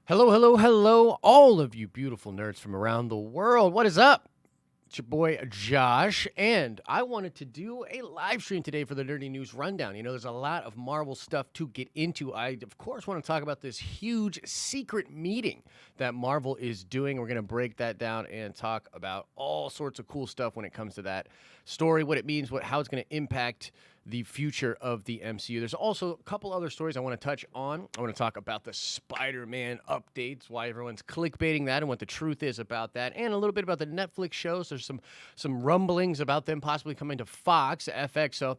Hello, hello, hello, all of you beautiful nerds from around the world. What is up? It's your boy Josh, and I wanted to do a live stream today for the Nerdy News Rundown. You know, there's a lot of Marvel stuff to get into. I, of course, want to talk about this huge secret meeting that Marvel is doing. We're going to break that down and talk about all sorts of cool stuff when it comes to that story, what it means, how it's going to impact the future of the MCU. There's also a couple other stories I want to touch on. I want to talk about the Spider-Man updates, why everyone's clickbaiting that and what the truth is about that, and a little bit about the Netflix shows. There's some rumblings about them possibly coming to Fox, FX. So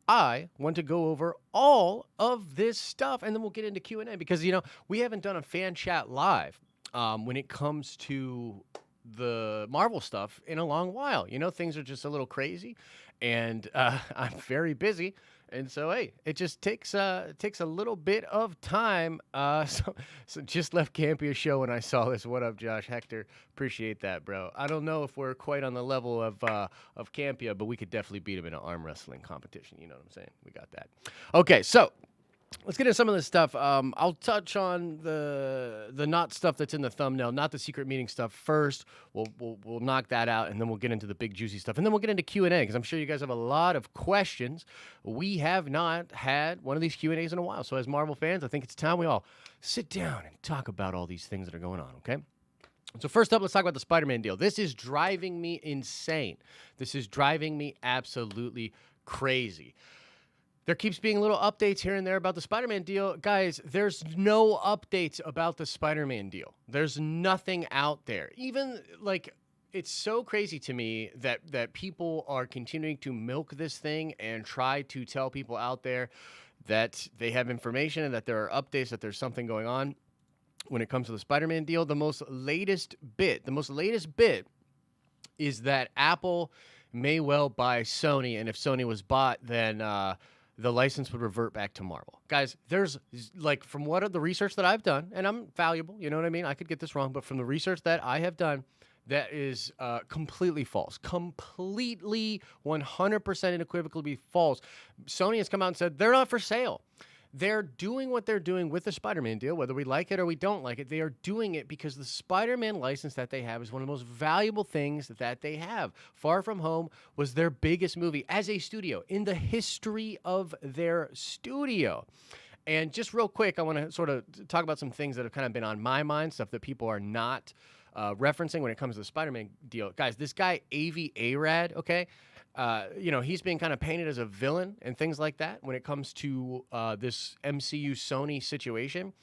I want to go over all of this stuff, and then we'll get into Q&A because, you know, we haven't done a fan chat live when it comes to the Marvel stuff in a long while. You know, things are just a little crazy, and I'm very busy, and so hey, it just takes a little bit of time. So just left Campia show when I saw this. What up, Josh Hector? Appreciate that, bro. I don't know if we're quite on the level of Campia, but we could definitely beat him in an arm wrestling competition. You know what I'm saying? We got that. Okay, so let's get into some of this stuff. I'll touch on the not stuff that's in the thumbnail, not the secret meeting stuff first. We'll knock that out, and then we'll get into the big juicy stuff, and then we'll get into Q&A because I'm sure you guys have a lot of questions. We have not had one of these Q&As in a while, so as Marvel fans, I think it's time we all sit down and talk about all these things that are going on. Okay. So first up, let's talk about the Spider-Man deal. This is driving me insane. This is driving me absolutely crazy. There keeps being little updates here and there about the Spider-Man deal. Guys, there's no updates about the Spider-Man deal. There's nothing out there. Even, like, it's so crazy to me that people are continuing to milk this thing and try to tell people out there that they have information and that there are updates, that there's something going on when it comes to the Spider-Man deal. The most latest bit is that Apple may well buy Sony, and if Sony was bought, then the license would revert back to Marvel. Guys, there's, like, from what the research that I've done, and I'm valuable, you know what I mean? I could get this wrong, but from the research that I have done, that is completely false. Completely 100% unequivocally false. Sony has come out and said they're not for sale. They're doing what they're doing with the Spider-Man deal, whether we like it or we don't like it. They are doing it because the Spider-Man license that they have is one of the most valuable things that they have. Far From Home was their biggest movie as a studio in the history of their studio. And just real quick, I want to sort of talk about some things that have kind of been on my mind, stuff that people are not referencing when it comes to the Spider-Man deal. Guys, this guy, Avi Arad, okay? You know, he's being kind of painted as a villain and things like that when it comes to this MCU Sony situation.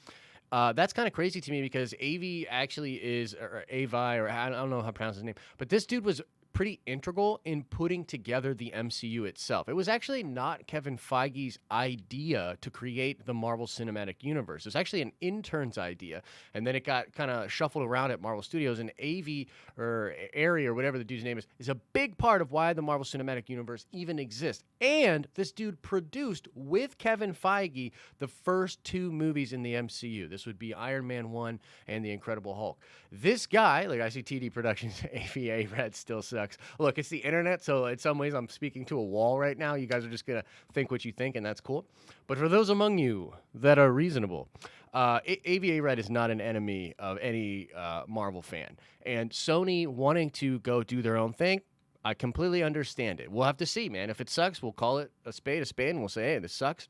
That's kind of crazy to me because Avi actually is, or Avi, or I don't know how to pronounce his name, but this dude was pretty integral in putting together the MCU itself. It was actually not Kevin Feige's idea to create the Marvel Cinematic Universe. It was actually an intern's idea, and then it got kind of shuffled around at Marvel Studios, and Avi, or Ari, or whatever the dude's name is a big part of why the Marvel Cinematic Universe even exists. And this dude produced, with Kevin Feige, the first two movies in the MCU. This would be Iron Man 1 and The Incredible Hulk. This guy, like, I see TD Productions, AVA Red still sucks. Look, it's the internet, so in some ways I'm speaking to a wall right now. You guys are just going to think what you think, and that's cool. But for those among you that are reasonable, AVA Red is not an enemy of any Marvel fan. And Sony wanting to go do their own thing, I completely understand it. We'll have to see, man. If it sucks, we'll call it a spade, and we'll say, hey, this sucks.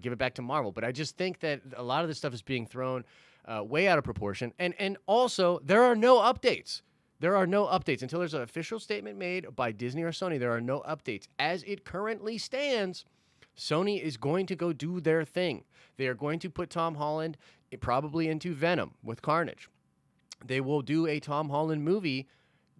Give it back to Marvel. But I just think that a lot of this stuff is being thrown way out of proportion. And also, there are no updates. There are no updates. Until there's an official statement made by Disney or Sony, there are no updates. As it currently stands, Sony is going to go do their thing. They are going to put Tom Holland probably into Venom with Carnage. They will do a Tom Holland movie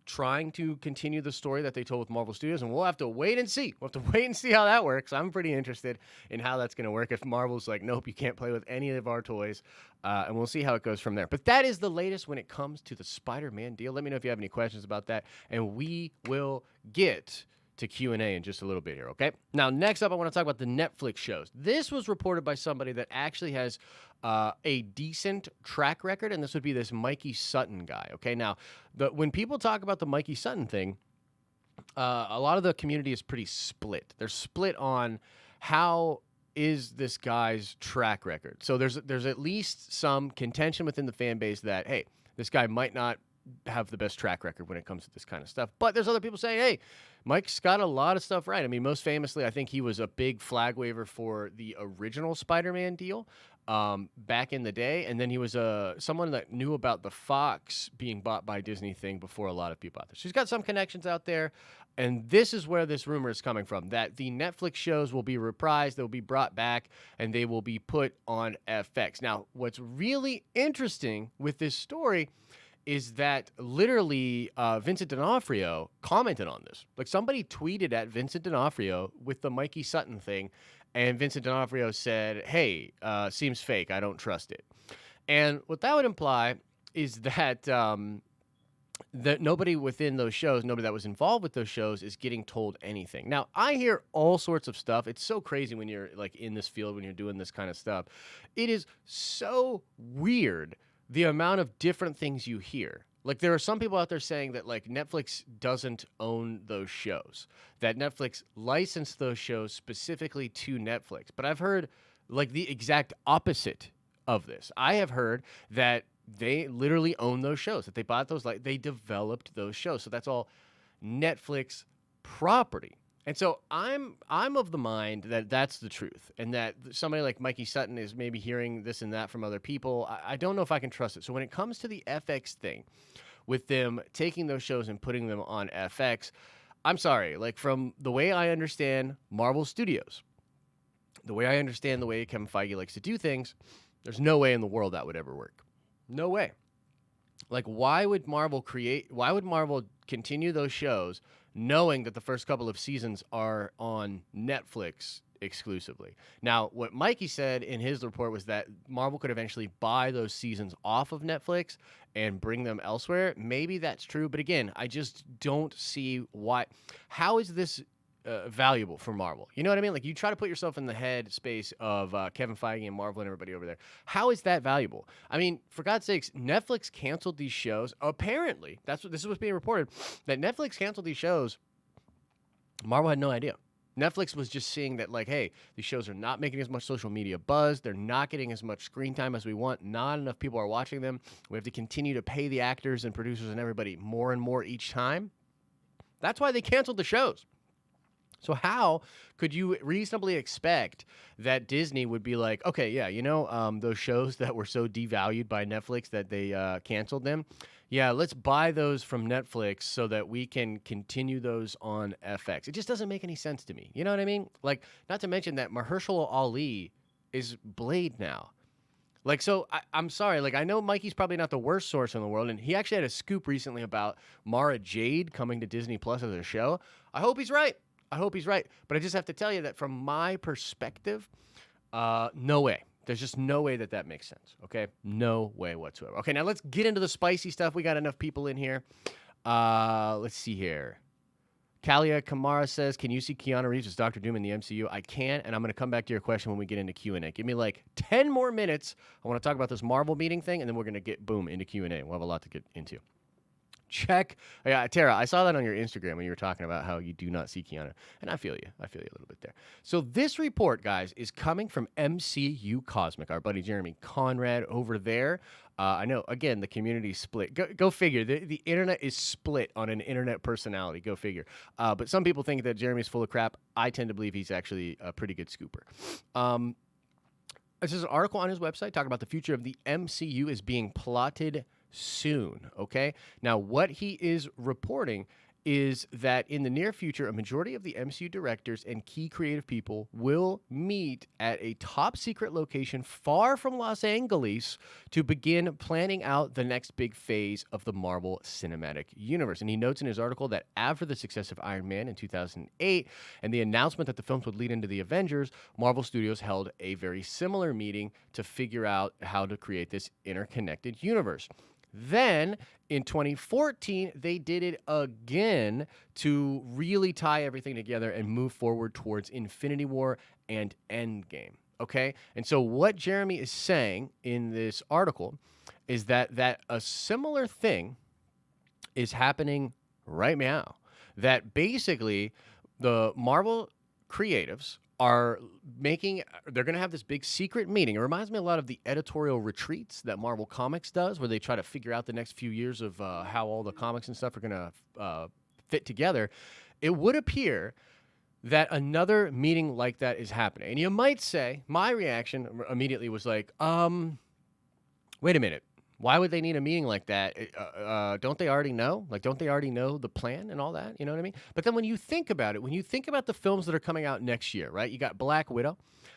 trying to continue the story that they told with Marvel Studios, and we'll have to wait and see. We'll have to wait and see how that works. I'm pretty interested in how that's going to work if Marvel's like, nope, you can't play with any of our toys, and we'll see how it goes from there. But that is the latest when it comes to the Spider-Man deal. Let me know if you have any questions about that, and we will get to Q&A in just a little bit here, okay? Now, next up, I want to talk about the Netflix shows. This was reported by somebody that actually has a decent track record, and this would be this Mikey Sutton guy, okay? Now, when people talk about the Mikey Sutton thing, a lot of the community is pretty split. They're split on how is this guy's track record? So there's at least some contention within the fan base that, hey, this guy might not have the best track record when it comes to this kind of stuff. But there's other people saying, hey, Mike's got a lot of stuff right. I mean, most famously, I think he was a big flag waver for the original Spider-Man deal back in the day. And then he was someone that knew about the Fox being bought by Disney thing before a lot of people out there. So he's got some connections out there. And this is where this rumor is coming from, that the Netflix shows will be reprised, they'll be brought back, and they will be put on FX. Now, what's really interesting with this story is that literally Vincent D'Onofrio commented on this. Like, somebody tweeted at Vincent D'Onofrio with the Mikey Sutton thing, and Vincent D'Onofrio said, hey, seems fake, I don't trust it. And what that would imply is that that nobody within those shows, nobody that was involved with those shows, is getting told anything. Now, I hear all sorts of stuff. It's so crazy when you're like in this field, when you're doing this kind of stuff. It is so weird the amount of different things you hear. Like, there are some people out there saying that like Netflix doesn't own those shows, that Netflix licensed those shows specifically to Netflix. But I've heard like the exact opposite of this. I have heard that they literally own those shows, that they bought those, like they developed those shows. So that's all Netflix property. And so I'm of the mind that that's the truth, and that somebody like Mikey Sutton is maybe hearing this and that from other people. I don't know if I can trust it. So when it comes to the FX thing, with them taking those shows and putting them on FX, I'm sorry. Like, from the way I understand Marvel Studios, the way I understand the way Kevin Feige likes to do things, there's no way in the world that would ever work. No way. Like, why would Marvel continue those shows knowing that the first couple of seasons are on Netflix exclusively? Now, what Mikey said in his report was that Marvel could eventually buy those seasons off of Netflix and bring them elsewhere. Maybe that's true, but again, I just don't see why. How is this valuable for Marvel? You know what I mean? Like, you try to put yourself in the head space of Kevin Feige and Marvel and everybody over there. How is that valuable? I mean, for God's sakes, Netflix canceled these shows. Apparently, this is what's being reported, that Netflix canceled these shows. Marvel had no idea. Netflix was just seeing that, like, hey, these shows are not making as much social media buzz. They're not getting as much screen time as we want. Not enough people are watching them. We have to continue to pay the actors and producers and everybody more and more each time. That's why they canceled the shows. So how could you reasonably expect that Disney would be like, okay, yeah, you know, those shows that were so devalued by Netflix that they canceled them? Yeah, let's buy those from Netflix so that we can continue those on FX. It just doesn't make any sense to me. You know what I mean? Like, not to mention that Mahershala Ali is Blade now. Like, so I'm sorry. Like, I know Mikey's probably not the worst source in the world, and he actually had a scoop recently about Mara Jade coming to Disney Plus as a show. I hope he's right. But I just have to tell you that from my perspective, no way. There's just no way that makes sense, okay? No way whatsoever. Okay, now let's get into the spicy stuff. We got enough people in here. Let's see here. Kalia Kamara says, can you see Keanu Reeves as Doctor Doom in the MCU? I can, and I'm going to come back to your question when we get into Q&A. Give me like 10 more minutes. I want to talk about this Marvel meeting thing, and then we're going to get, boom, into Q&A. We'll have a lot to get into. Check. Yeah, Tara, I saw that on your Instagram when you were talking about how you do not see Keanu. And I feel you. I feel you a little bit there. So this report, guys, is coming from MCU Cosmic, our buddy Jeremy Conrad over there. I know, again, the community's split. Go figure. The internet is split on an internet personality. Go figure. But some people think that Jeremy's full of crap. I tend to believe he's actually a pretty good scooper. This is an article on his website talking about the future of the MCU is being plotted soon, okay? Now, what he is reporting is that in the near future, a majority of the MCU directors and key creative people will meet at a top secret location far from Los Angeles to begin planning out the next big phase of the Marvel Cinematic Universe. And he notes in his article that after the success of Iron Man in 2008 and the announcement that the films would lead into the Avengers, Marvel Studios held a very similar meeting to figure out how to create this interconnected universe. Then, in 2014, they did it again to really tie everything together and move forward towards Infinity War and Endgame, okay? And so what Jeremy is saying in this article is that a similar thing is happening right now. That basically the Marvel creatives are they're going to have this big secret meeting. It reminds me a lot of the editorial retreats that Marvel Comics does, where they try to figure out the next few years of how all the comics and stuff are going to fit together. It would appear that another meeting like that is happening. And you might say, my reaction immediately was like, wait a minute. Why would they need a meeting like that? Don't they already know? Like, don't they already know the plan and all that? You know what I mean? But then when you think about it, when you think about the films that are coming out next year, right? You got Black Widow,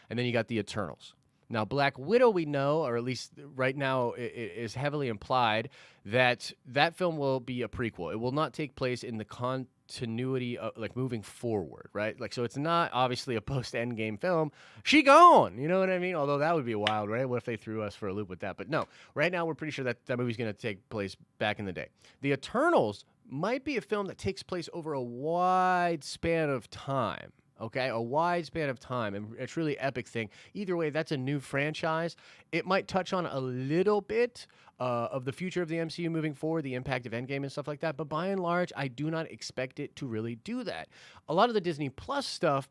and then you got the Eternals. Now, Black Widow, we know, or at least right now, it is heavily implied that that film will be a prequel. It will not take place in the continuity of, like, moving forward, right? Like, so it's not obviously a post-Endgame film. She gone, you know what I mean? Although that would be wild, right? What if they threw us for a loop with that? But no, right now we're pretty sure that that movie's going to take place back in the day. The Eternals might be a film that takes place over a wide span of time. Okay, a wide span of time, and it's really epic thing. Either way, that's a new franchise. It might touch on a little bit of the future of the MCU moving forward, the impact of Endgame and stuff like that, but by and large, I do not expect it to really do that. A lot of the Disney Plus stuff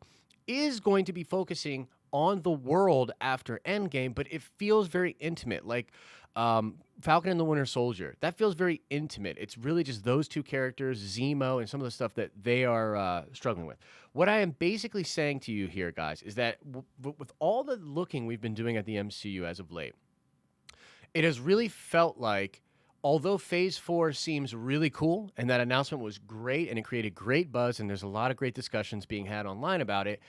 is going to be focusing on the world after Endgame, but it feels very intimate, like Falcon and the Winter Soldier. That feels very intimate. It's really just those two characters, Zemo, and some of the stuff that they are struggling with. What I am basically saying to you here, guys, is that with all the looking we've been doing at the MCU as of late, it has really felt like, although Phase 4 seems really cool, and that announcement was great, and it created great buzz, and there's a lot of great discussions being had online about it,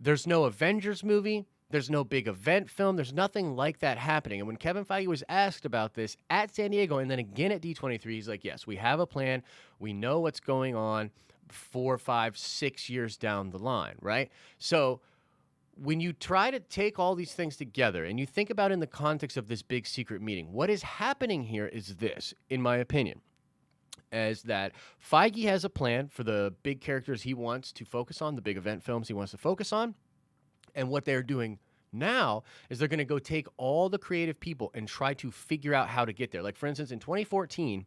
there's no Avengers movie, there's no big event film, there's nothing like that happening. And when Kevin Feige was asked about this at San Diego and then again at D23, he's like, yes, we have a plan. We know what's going on 4, 5, 6 years down the line, right? So when you try to take all these things together and you think about in the context of this big secret meeting, what is happening here is this, in my opinion, is that Feige has a plan for the big characters he wants to focus on, the big event films he wants to focus on. And what they're doing now is they're going to go take all the creative people and try to figure out how to get there. Like, for instance, in 2014,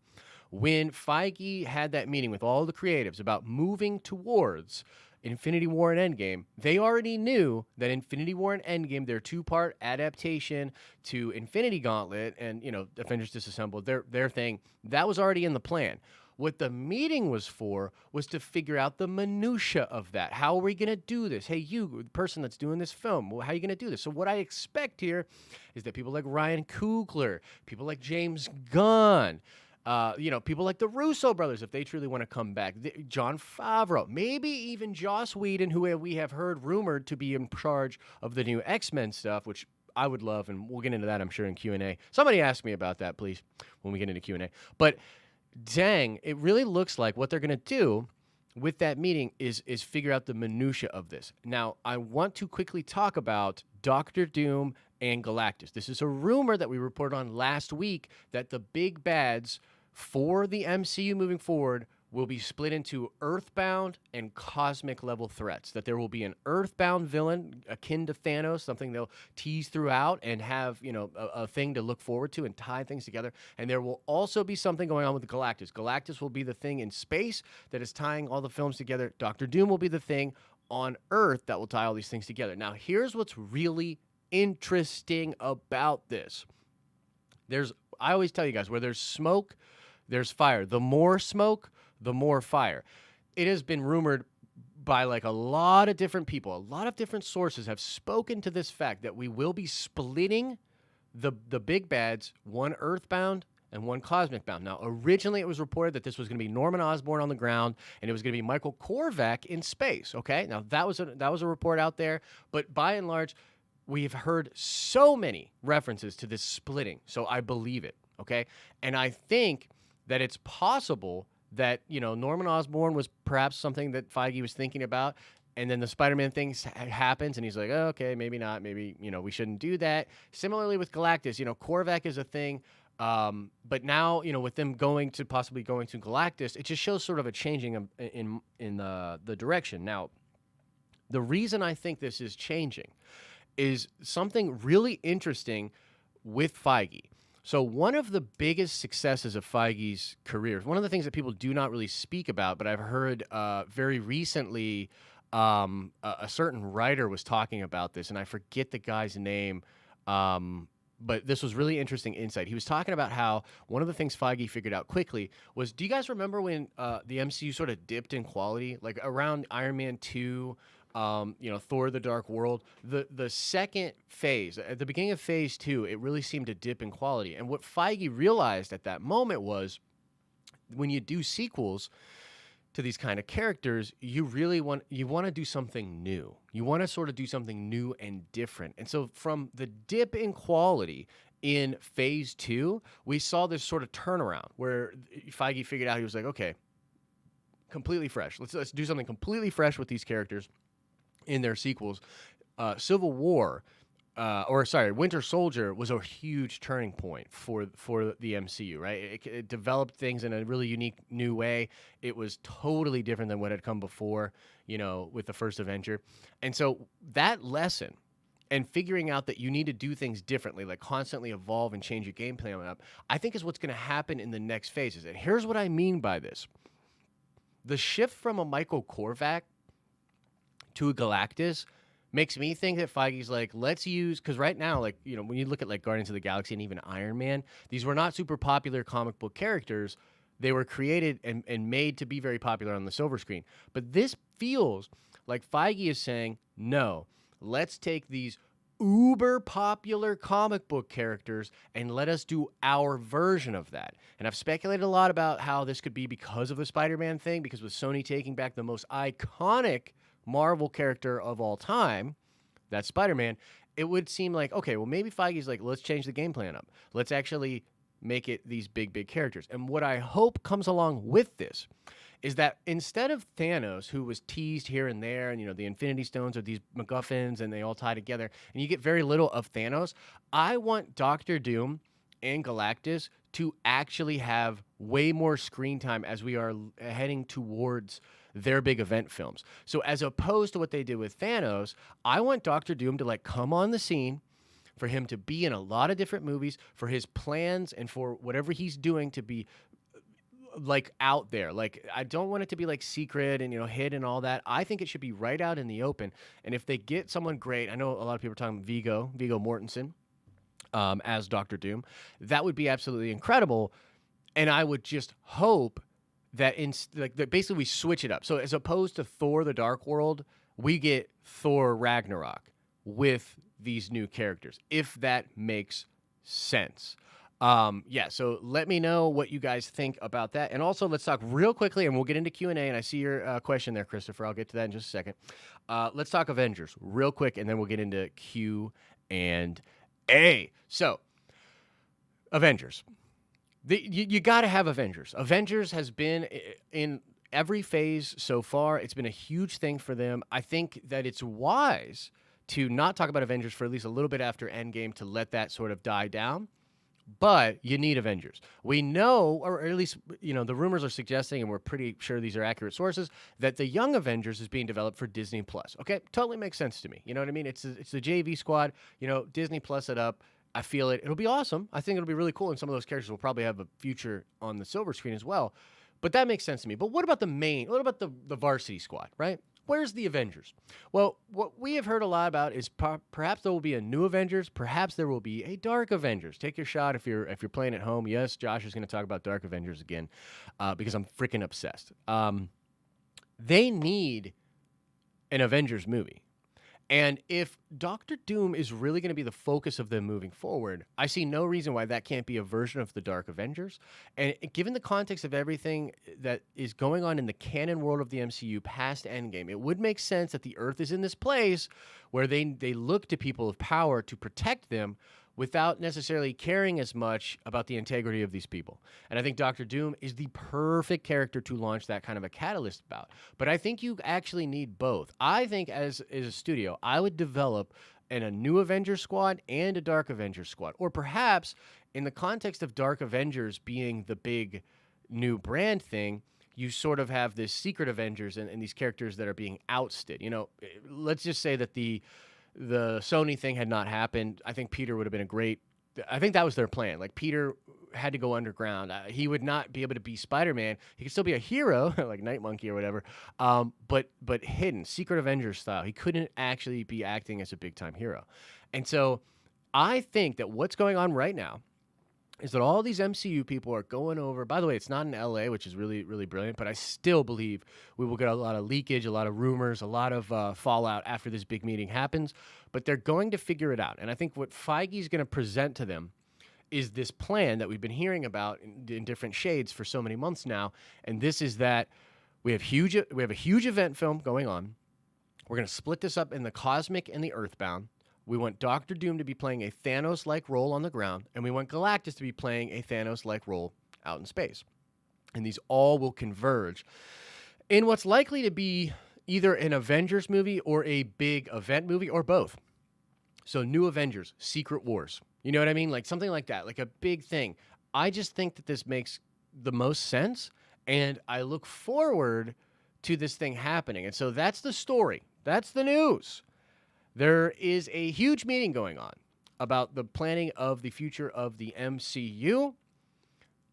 when Feige had that meeting with all the creatives about moving towards Infinity War and Endgame, they already knew that Infinity War and Endgame, their two-part adaptation to Infinity Gauntlet and, you know, Avengers Disassembled, their thing, that was already in the plan. What the meeting was for was to figure out the minutia of that. How are we going to do this? Hey, you, the person that's doing this film, how are you going to do this? So what I expect here is that people like Ryan Coogler, people like James Gunn, you know, people like the Russo brothers, if they truly want to come back, Jon Favreau, maybe even Joss Whedon, who we have heard rumored to be in charge of the new X-Men stuff, which I would love, and we'll get into that, I'm sure, in Q&A. Somebody ask me about that, please, when we get into Q&A. But dang, it really looks like what they're going to do with that meeting is figure out the minutia of this. Now, I want to quickly talk about Doctor Doom and Galactus. This is a rumor that we reported on last week that the big bads for the MCU moving forward will be split into Earthbound and cosmic level threats. That there will be an Earthbound villain akin to Thanos, something they'll tease throughout and have, you know, a thing to look forward to and tie things together. And there will also be something going on with Galactus. Galactus will be the thing in space that is tying all the films together. Doctor Doom will be the thing on Earth that will tie all these things together. Now, here's what's really interesting about this. I always tell you guys, where there's smoke, there's fire. The more smoke, the more fire. It has been rumored by like a lot of different people, a lot of different sources have spoken to this fact that we will be splitting the big bads, one Earthbound and one Cosmic Bound. Now, originally it was reported that this was going to be Norman Osborn on the ground and it was going to be Michael Korvac in space. Okay, now that was a report out there, but by and large, we've heard so many references to this splitting, so I believe it. Okay, and I think that it's possible that, you know, Norman Osborn was perhaps something that Feige was thinking about, and then the Spider-Man thing happens, and he's like, oh, okay, maybe not, maybe, you know, we shouldn't do that. Similarly with Galactus, you know, Korvac is a thing, but now, you know, with them possibly going to Galactus, it just shows sort of a changing in the direction. Now, the reason I think this is changing is something really interesting with Feige. So one of the biggest successes of Feige's career, one of the things that people do not really speak about, but I've heard very recently a certain writer was talking about this, and I forget the guy's name. But this was really interesting insight. He was talking about how one of the things Feige figured out quickly was, do you guys remember when the MCU sort of dipped in quality, like around Iron Man 2, Thor: The Dark World, the second phase, at the beginning of phase 2, it really seemed to dip in quality. And what Feige realized at that moment was, when you do sequels to these kind of characters, you want to do something new. You want to sort of do something new and different. And so from the dip in quality in phase 2, we saw this sort of turnaround where Feige figured out, he was like, okay, completely fresh. Let's do something completely fresh with these characters in their sequels. Winter Soldier was a huge turning point for the MCU, right? It developed things in a really unique new way. It was totally different than what had come before, with the first Avenger. And so that lesson and figuring out that you need to do things differently, like constantly evolve and change your game plan up, I think is what's going to happen in the next phases. And here's what I mean by this. The shift from a Michael Korvac to a Galactus makes me think that Feige's like, let's use, because right now, when you look at Guardians of the Galaxy and even Iron Man, these were not super popular comic book characters. They were created and made to be very popular on the silver screen. But this feels like Feige is saying, no, let's take these uber popular comic book characters and let us do our version of that. And I've speculated a lot about how this could be because of the Spider-Man thing, because with Sony taking back the most iconic Marvel character of all time, that's Spider-Man, it would seem like, okay, well, maybe Feige's like, let's change the game plan up. Let's actually make it these big characters. And what I hope comes along with this is that instead of Thanos, who was teased here and there, and, the Infinity Stones are these MacGuffins and they all tie together, and you get very little of Thanos, I want Doctor Doom and Galactus to actually have way more screen time as we are heading towards their big event films. So as opposed to what they did with Thanos, I want Doctor Doom to come on the scene, for him to be in a lot of different movies, for his plans and for whatever he's doing to be out there. I don't want it to be secret and hid and all that. I think it should be right out in the open. And if they get someone great, I know a lot of people are talking Viggo Mortensen as Doctor Doom, that would be absolutely incredible. And I would just hope that that basically we switch it up. So as opposed to Thor: The Dark World, we get Thor Ragnarok with these new characters, if that makes sense. So let me know what you guys think about that. And also, let's talk real quickly, and we'll get into Q&A, and I see your question there, Christopher. I'll get to that in just a second. Let's talk Avengers real quick, and then we'll get into Q&A. So, Avengers. You got to have Avengers. Avengers has been in every phase so far. It's been a huge thing for them. I think that it's wise to not talk about Avengers for at least a little bit after Endgame to let that sort of die down. But you need Avengers. We know, or at least, the rumors are suggesting, and we're pretty sure these are accurate sources, that the Young Avengers is being developed for Disney+. Okay? Totally makes sense to me. You know what I mean? It's the JV squad. Disney+ it up. I feel it. It'll be awesome. I think it'll be really cool, and some of those characters will probably have a future on the silver screen as well. But that makes sense to me. But what about what about the varsity squad, right? Where's the Avengers? Well, what we have heard a lot about is perhaps there will be a new Avengers. Perhaps there will be a Dark Avengers. Take your shot if you're playing at home. Yes, Josh is going to talk about Dark Avengers again because I'm freaking obsessed. They need an Avengers movie. And if Doctor Doom is really going to be the focus of them moving forward, I see no reason why that can't be a version of the Dark Avengers. And given the context of everything that is going on in the canon world of the MCU past Endgame, it would make sense that the Earth is in this place where they look to people of power to protect them without necessarily caring as much about the integrity of these people. And I think Doctor Doom is the perfect character to launch that kind of a catalyst about. But I think you actually need both. I think as a studio, I would develop a new Avengers squad and a Dark Avengers squad. Or perhaps in the context of Dark Avengers being the big new brand thing, you sort of have this secret Avengers and these characters that are being ousted. Let's just say that the Sony thing had not happened. I think Peter would have been a great I think that was their plan. Like Peter had to go underground. He would not be able to be Spider-Man. He could still be a hero, like Night Monkey or whatever, but hidden, Secret Avengers style. He couldn't actually be acting as a big-time hero. And so I think that what's going on right now is that all these MCU people are going over. By the way, it's not in LA, which is really, really brilliant, but I still believe we will get a lot of leakage, a lot of rumors, a lot of fallout after this big meeting happens. But they're going to figure it out. And I think what Feige's going to present to them is this plan that we've been hearing about in different shades for so many months now. And this is that we have a huge event film going on. We're going to split this up in the cosmic and the earthbound. We want Doctor Doom to be playing a Thanos-like role on the ground, and we want Galactus to be playing a Thanos-like role out in space. And these all will converge in what's likely to be either an Avengers movie or a big event movie or both. So New Avengers, Secret Wars. You know what I mean? Like something like that, like a big thing. I just think that this makes the most sense, and I look forward to this thing happening. And so that's the story. That's the news. There is a huge meeting going on about the planning of the future of the MCU.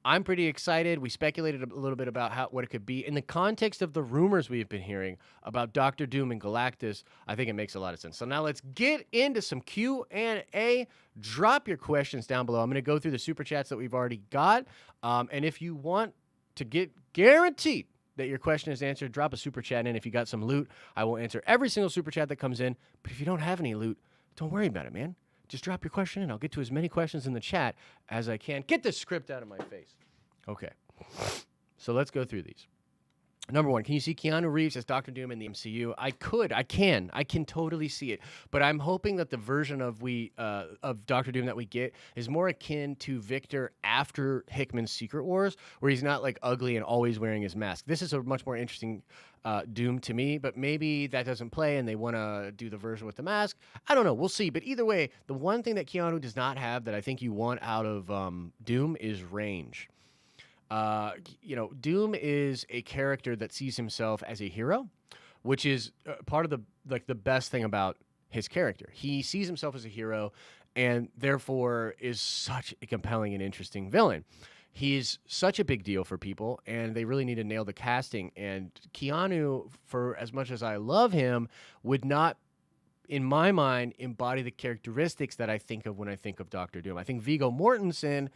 I'm pretty excited. We speculated a little bit about what it could be. In the context of the rumors we've been hearing about Doctor Doom and Galactus, I think it makes a lot of sense. So now let's get into some Q&A. Drop your questions down below. I'm going to go through the super chats that we've already got. And if you want to get guaranteed that your question is answered, drop a super chat in. If you got some loot, I will answer every single super chat that comes in. But if you don't have any loot, don't worry about it, man. Just drop your question in. I'll get to as many questions in the chat as I can. Get the script out of my face. Okay. So let's go through these. Number one, can you see Keanu Reeves as Doctor Doom in the MCU? I can totally see it. But I'm hoping that the version of Doctor Doom that we get is more akin to Victor after Hickman's Secret Wars, where he's not like ugly and always wearing his mask. This is a much more interesting Doom to me, but maybe that doesn't play and they want to do the version with the mask. I don't know. We'll see. But either way, the one thing that Keanu does not have that I think you want out of Doom is range. Doom is a character that sees himself as a hero, which is part of the best thing about his character. He sees himself as a hero and therefore is such a compelling and interesting villain. He's such a big deal for people, and they really need to nail the casting. And Keanu, for as much as I love him, would not, in my mind, embody the characteristics that I think of when I think of Doctor Doom. I think Viggo Mortensen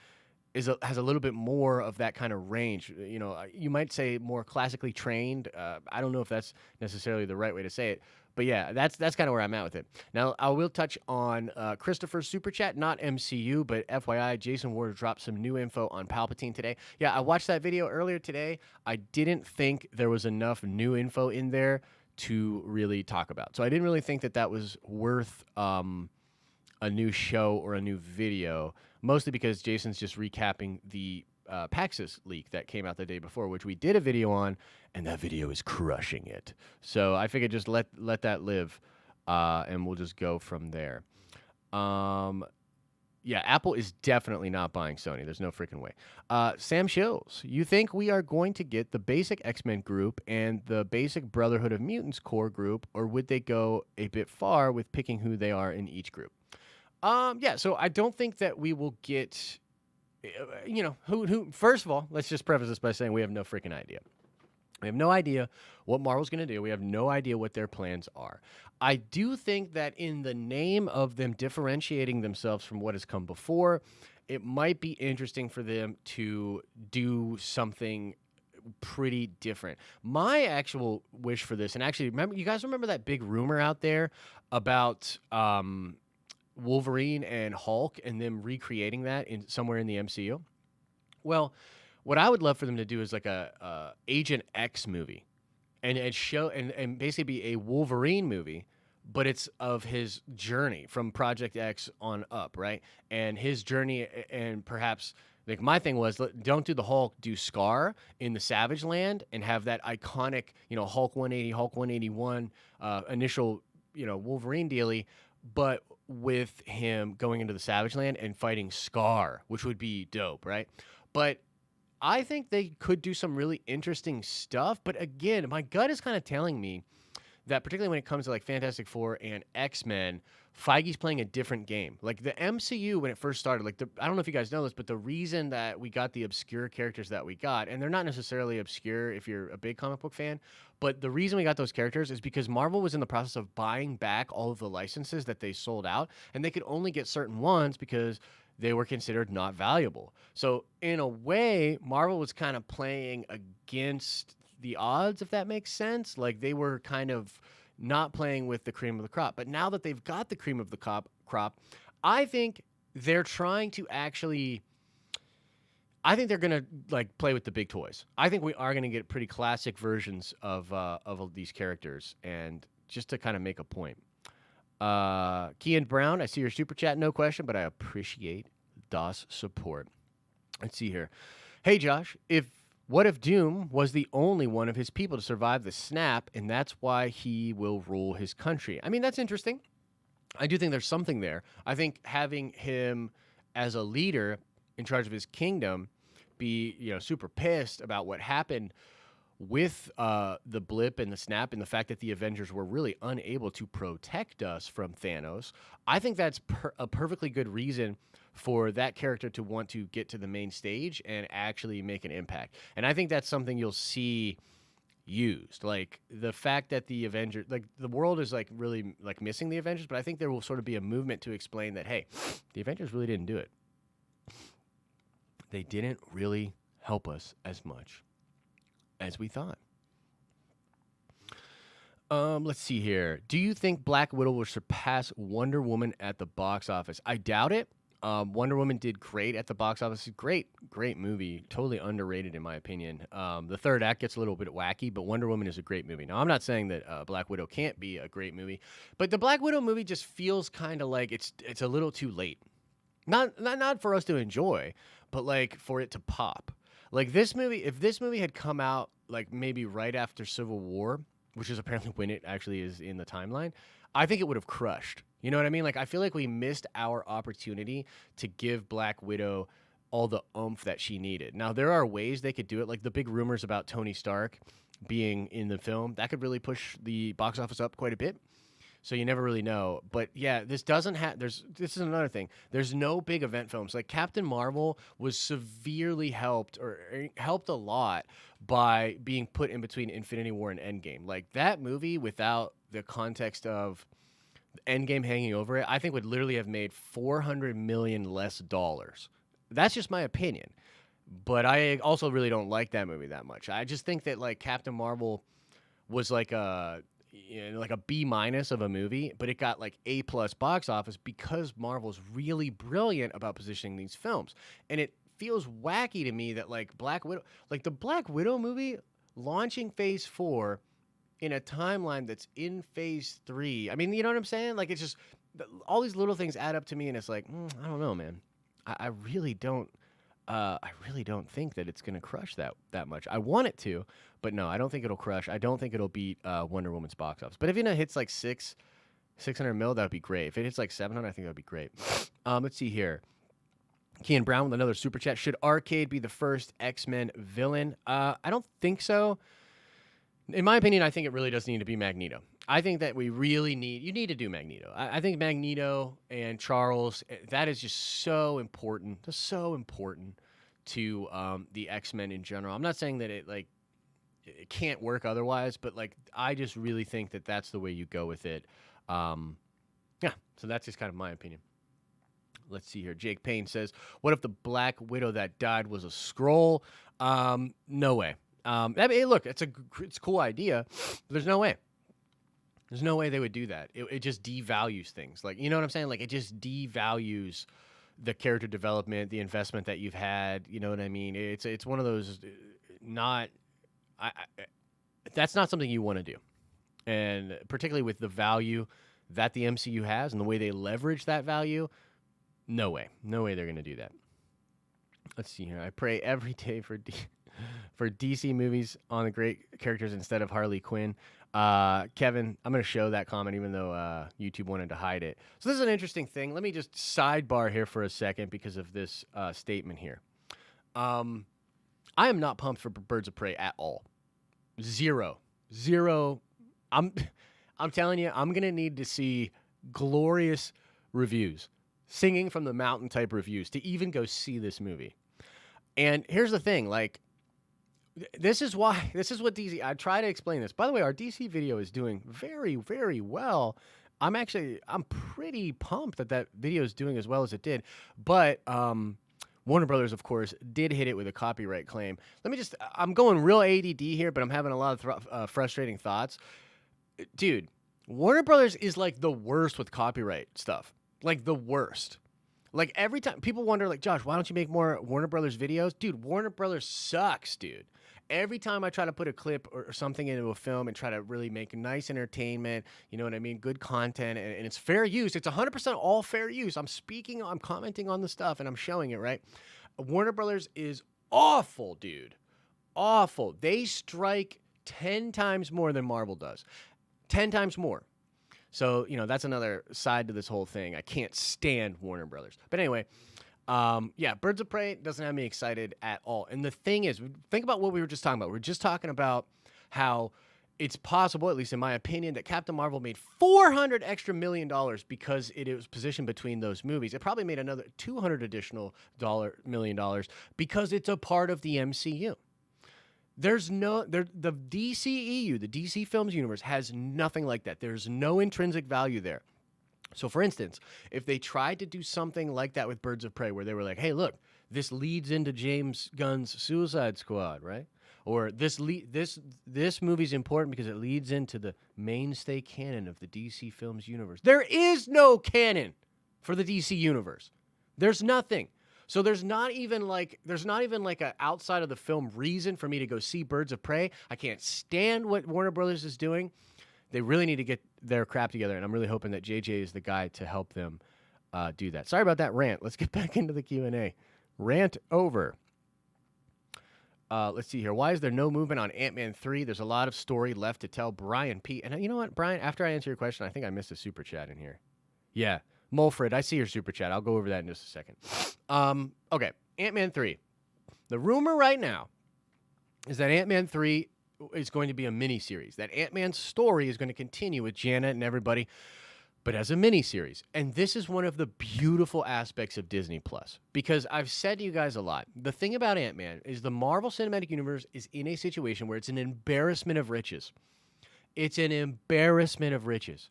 has a little bit more of that kind of range. You know, you might say more classically trained. I don't know if that's necessarily the right way to say it, but yeah, that's kind of where I'm at with it. Now, I will touch on Christopher's super chat, not MCU, but FYI, Jason Ward dropped some new info on Palpatine today. Yeah, I watched that video earlier today. I didn't think there was enough new info in there to really talk about. So I didn't really think that was worth a new show or a new video, mostly because Jason's just recapping the Paxos leak that came out the day before, which we did a video on, and that video is crushing it. So I figured just let that live, and we'll just go from there. Yeah, Apple is definitely not buying Sony. There's no freaking way. Sam Shills, you think we are going to get the basic X-Men group and the basic Brotherhood of Mutants core group, or would they go a bit far with picking who they are in each group? Yeah, so I don't think that we will get, who. First of all, let's just preface this by saying we have no freaking idea. We have no idea what Marvel's going to do. We have no idea what their plans are. I do think that in the name of them differentiating themselves from what has come before, it might be interesting for them to do something pretty different. My actual wish for this, and actually, you guys remember that big rumor out there about Wolverine and Hulk and them recreating that somewhere in the MCU? Well, what I would love for them to do is like a Agent X movie, and basically be a Wolverine movie, but it's of his journey from Project X on up, right? And his journey, and perhaps like my thing was, don't do the Hulk, do Scar in the Savage Land and have that iconic, Hulk 180, Hulk 181 initial, Wolverine dealy, but with him going into the Savage Land and fighting Scar, which would be dope, right? But I think they could do some really interesting stuff. But again, my gut is kind of telling me that particularly when it comes to like Fantastic Four and X-Men, Feige's playing a different game. Like the MCU when it first started, like I don't know if you guys know this, but the reason that we got the obscure characters that we got, and they're not necessarily obscure if you're a big comic book fan, but the reason we got those characters is because Marvel was in the process of buying back all of the licenses that they sold out, and they could only get certain ones because they were considered not valuable. So in a way, Marvel was kind of playing against the odds, if that makes sense. Like they were kind of not playing with the cream of the crop. But now that they've got the cream of the crop, I think they're trying to actually. I think they're gonna like play with the big toys. I think we are gonna get pretty classic versions of these characters, and just to kind of make a point. Kean Brown, I see your super chat, no question, but I appreciate DOS support. Let's see here. Hey Josh, what if Doom was the only one of his people to survive the snap, and that's why he will rule his country? I mean, that's interesting. I do think there's something there. I think having him as a leader in charge of his kingdom be, super pissed about what happened with the blip and the snap and the fact that the Avengers were really unable to protect us from Thanos, I think that's a perfectly good reason for that character to want to get to the main stage and actually make an impact. And I think that's something you'll see used. Like the fact that the Avengers, like the world is like really like missing the Avengers, but I think there will sort of be a movement to explain that, hey, the Avengers really didn't do it. They didn't really help us as much as we thought. Let's see here. Do you think Black Widow will surpass Wonder Woman at the box office? I doubt it. Wonder Woman did great at the box office. Great movie. Totally underrated in my opinion. The third act gets a little bit wacky, but Wonder Woman is a great movie. Now, I'm not saying that Black Widow can't be a great movie, but the Black Widow movie just feels kind of like it's a little too late. Not for us to enjoy, but like for it to pop. Like this movie, if this movie had come out like maybe right after Civil War, which is apparently when it actually is in the timeline, I think it would have crushed. You know what I mean? Like I feel like we missed our opportunity to give Black Widow all the oomph that she needed. Now there are ways they could do it, like the big rumors about Tony Stark being in the film, that could really push the box office up quite a bit. So you never really know. But yeah, this doesn't have, this is another thing. There's no big event films. Like Captain Marvel was severely helped a lot by being put in between Infinity War and Endgame. Like that movie without the context of Endgame hanging over it, I think would literally have made $400 million less dollars. That's just my opinion. But I also really don't like that movie that much. I just think that like Captain Marvel was like a B- of a movie, but it got like A+ box office because Marvel's really brilliant about positioning these films. And it feels wacky to me that like the Black Widow movie launching Phase 4 in a timeline that's in Phase 3. I mean, you know what I'm saying? Like it's just all these little things add up to me, and it's like I don't know, man. I really don't. I really don't think that it's gonna crush that much. I want it to, but no, I don't think it'll crush. I don't think it'll beat Wonder Woman's box office. But if it hits like 600 mil, that would be great. If it hits like 700, I think that would be great. Let's see here. Kean Brown with another super chat. Should Arcade be the first X-Men villain? I don't think so. In my opinion, I think it really does need to be Magneto. I think that you need to do Magneto. I think Magneto and Charles, that is just so important. That's so important to the X-Men in general. I'm not saying that it can't work otherwise, but like I just really think that that's the way you go with it. Yeah, so that's just kind of my opinion. Let's see here. Jake Payne says, "What if the Black Widow that died was a Skrull?" No way. I mean, look, it's a cool idea, but there's no way. There's no way they would do that. It just devalues things. Like, you know what I'm saying? Like, it just devalues the character development, the investment that you've had. You know what I mean? It's one of those that's not something you want to do. And particularly with the value that the MCU has and the way they leverage that value, no way. No way they're going to do that. Let's see here. I pray every day for DC movies on the great characters instead of Harley Quinn. Kevin, I'm going to show that comment even though YouTube wanted to hide it. So this is an interesting thing. Let me just sidebar here for a second because of this statement here. I am not pumped for Birds of Prey at all. Zero. I'm telling you, I'm gonna need to see glorious reviews, singing from the mountain type reviews to even go see this movie. And here's the thing, like, this is what DC. I try to explain this. By the way, our DC video is doing very, very well. I'm pretty pumped that video is doing as well as it did. But Warner Brothers, of course, did hit it with a copyright claim. I'm going real ADD here, but I'm having a lot of frustrating thoughts. Dude, Warner Brothers is like the worst with copyright stuff. Like the worst. Like every time people wonder, like, Josh, why don't you make more Warner Brothers videos? Dude, Warner Brothers sucks, dude. Every time I try to put a clip or something into a film and try to really make nice entertainment, you know what I mean? Good content, and it's fair use. It's 100% all fair use. I'm commenting on the stuff, and I'm showing it, right? Warner Brothers is awful, dude. Awful. They strike 10 times more than Marvel does. 10 times more. So, you know, that's another side to this whole thing. I can't stand Warner Brothers. But anyway, yeah, Birds of Prey doesn't have me excited at all. And the thing is, think about what we were just talking about. We were just talking about how it's possible, at least in my opinion, that Captain Marvel made $400 extra million because it was positioned between those movies. It probably made another $200 additional million because it's a part of the MCU. The DCEU, the DC Films universe, has nothing like that. There's no intrinsic value there. So, for instance, if they tried to do something like that with Birds of Prey, where they were like, hey, look, this leads into James Gunn's Suicide Squad, right? Or this movie's important because it leads into the mainstay canon of the DC Films universe. There is no canon for the DC universe. There's nothing. So there's not even like a outside of the film reason for me to go see Birds of Prey. I can't stand what Warner Brothers is doing. They really need to get their crap together, and I'm really hoping that JJ is the guy to help them do that. Sorry about that rant. Let's get back into the Q&A. Rant over. Let's see here. Why is there no movement on Ant-Man 3? There's a lot of story left to tell. Brian P. And you know what, Brian? After I answer your question, I think I missed a super chat in here. Yeah. Mulfred, I see your super chat. I'll go over that in just a second. Okay, Ant-Man 3. The rumor right now is that Ant-Man 3 is going to be a mini-series. That Ant-Man's story is going to continue with Janet and everybody, but as a mini-series. And this is one of the beautiful aspects of Disney+. Because I've said to you guys a lot, the thing about Ant-Man is the Marvel Cinematic Universe is in a situation where it's an embarrassment of riches. It's an embarrassment of riches.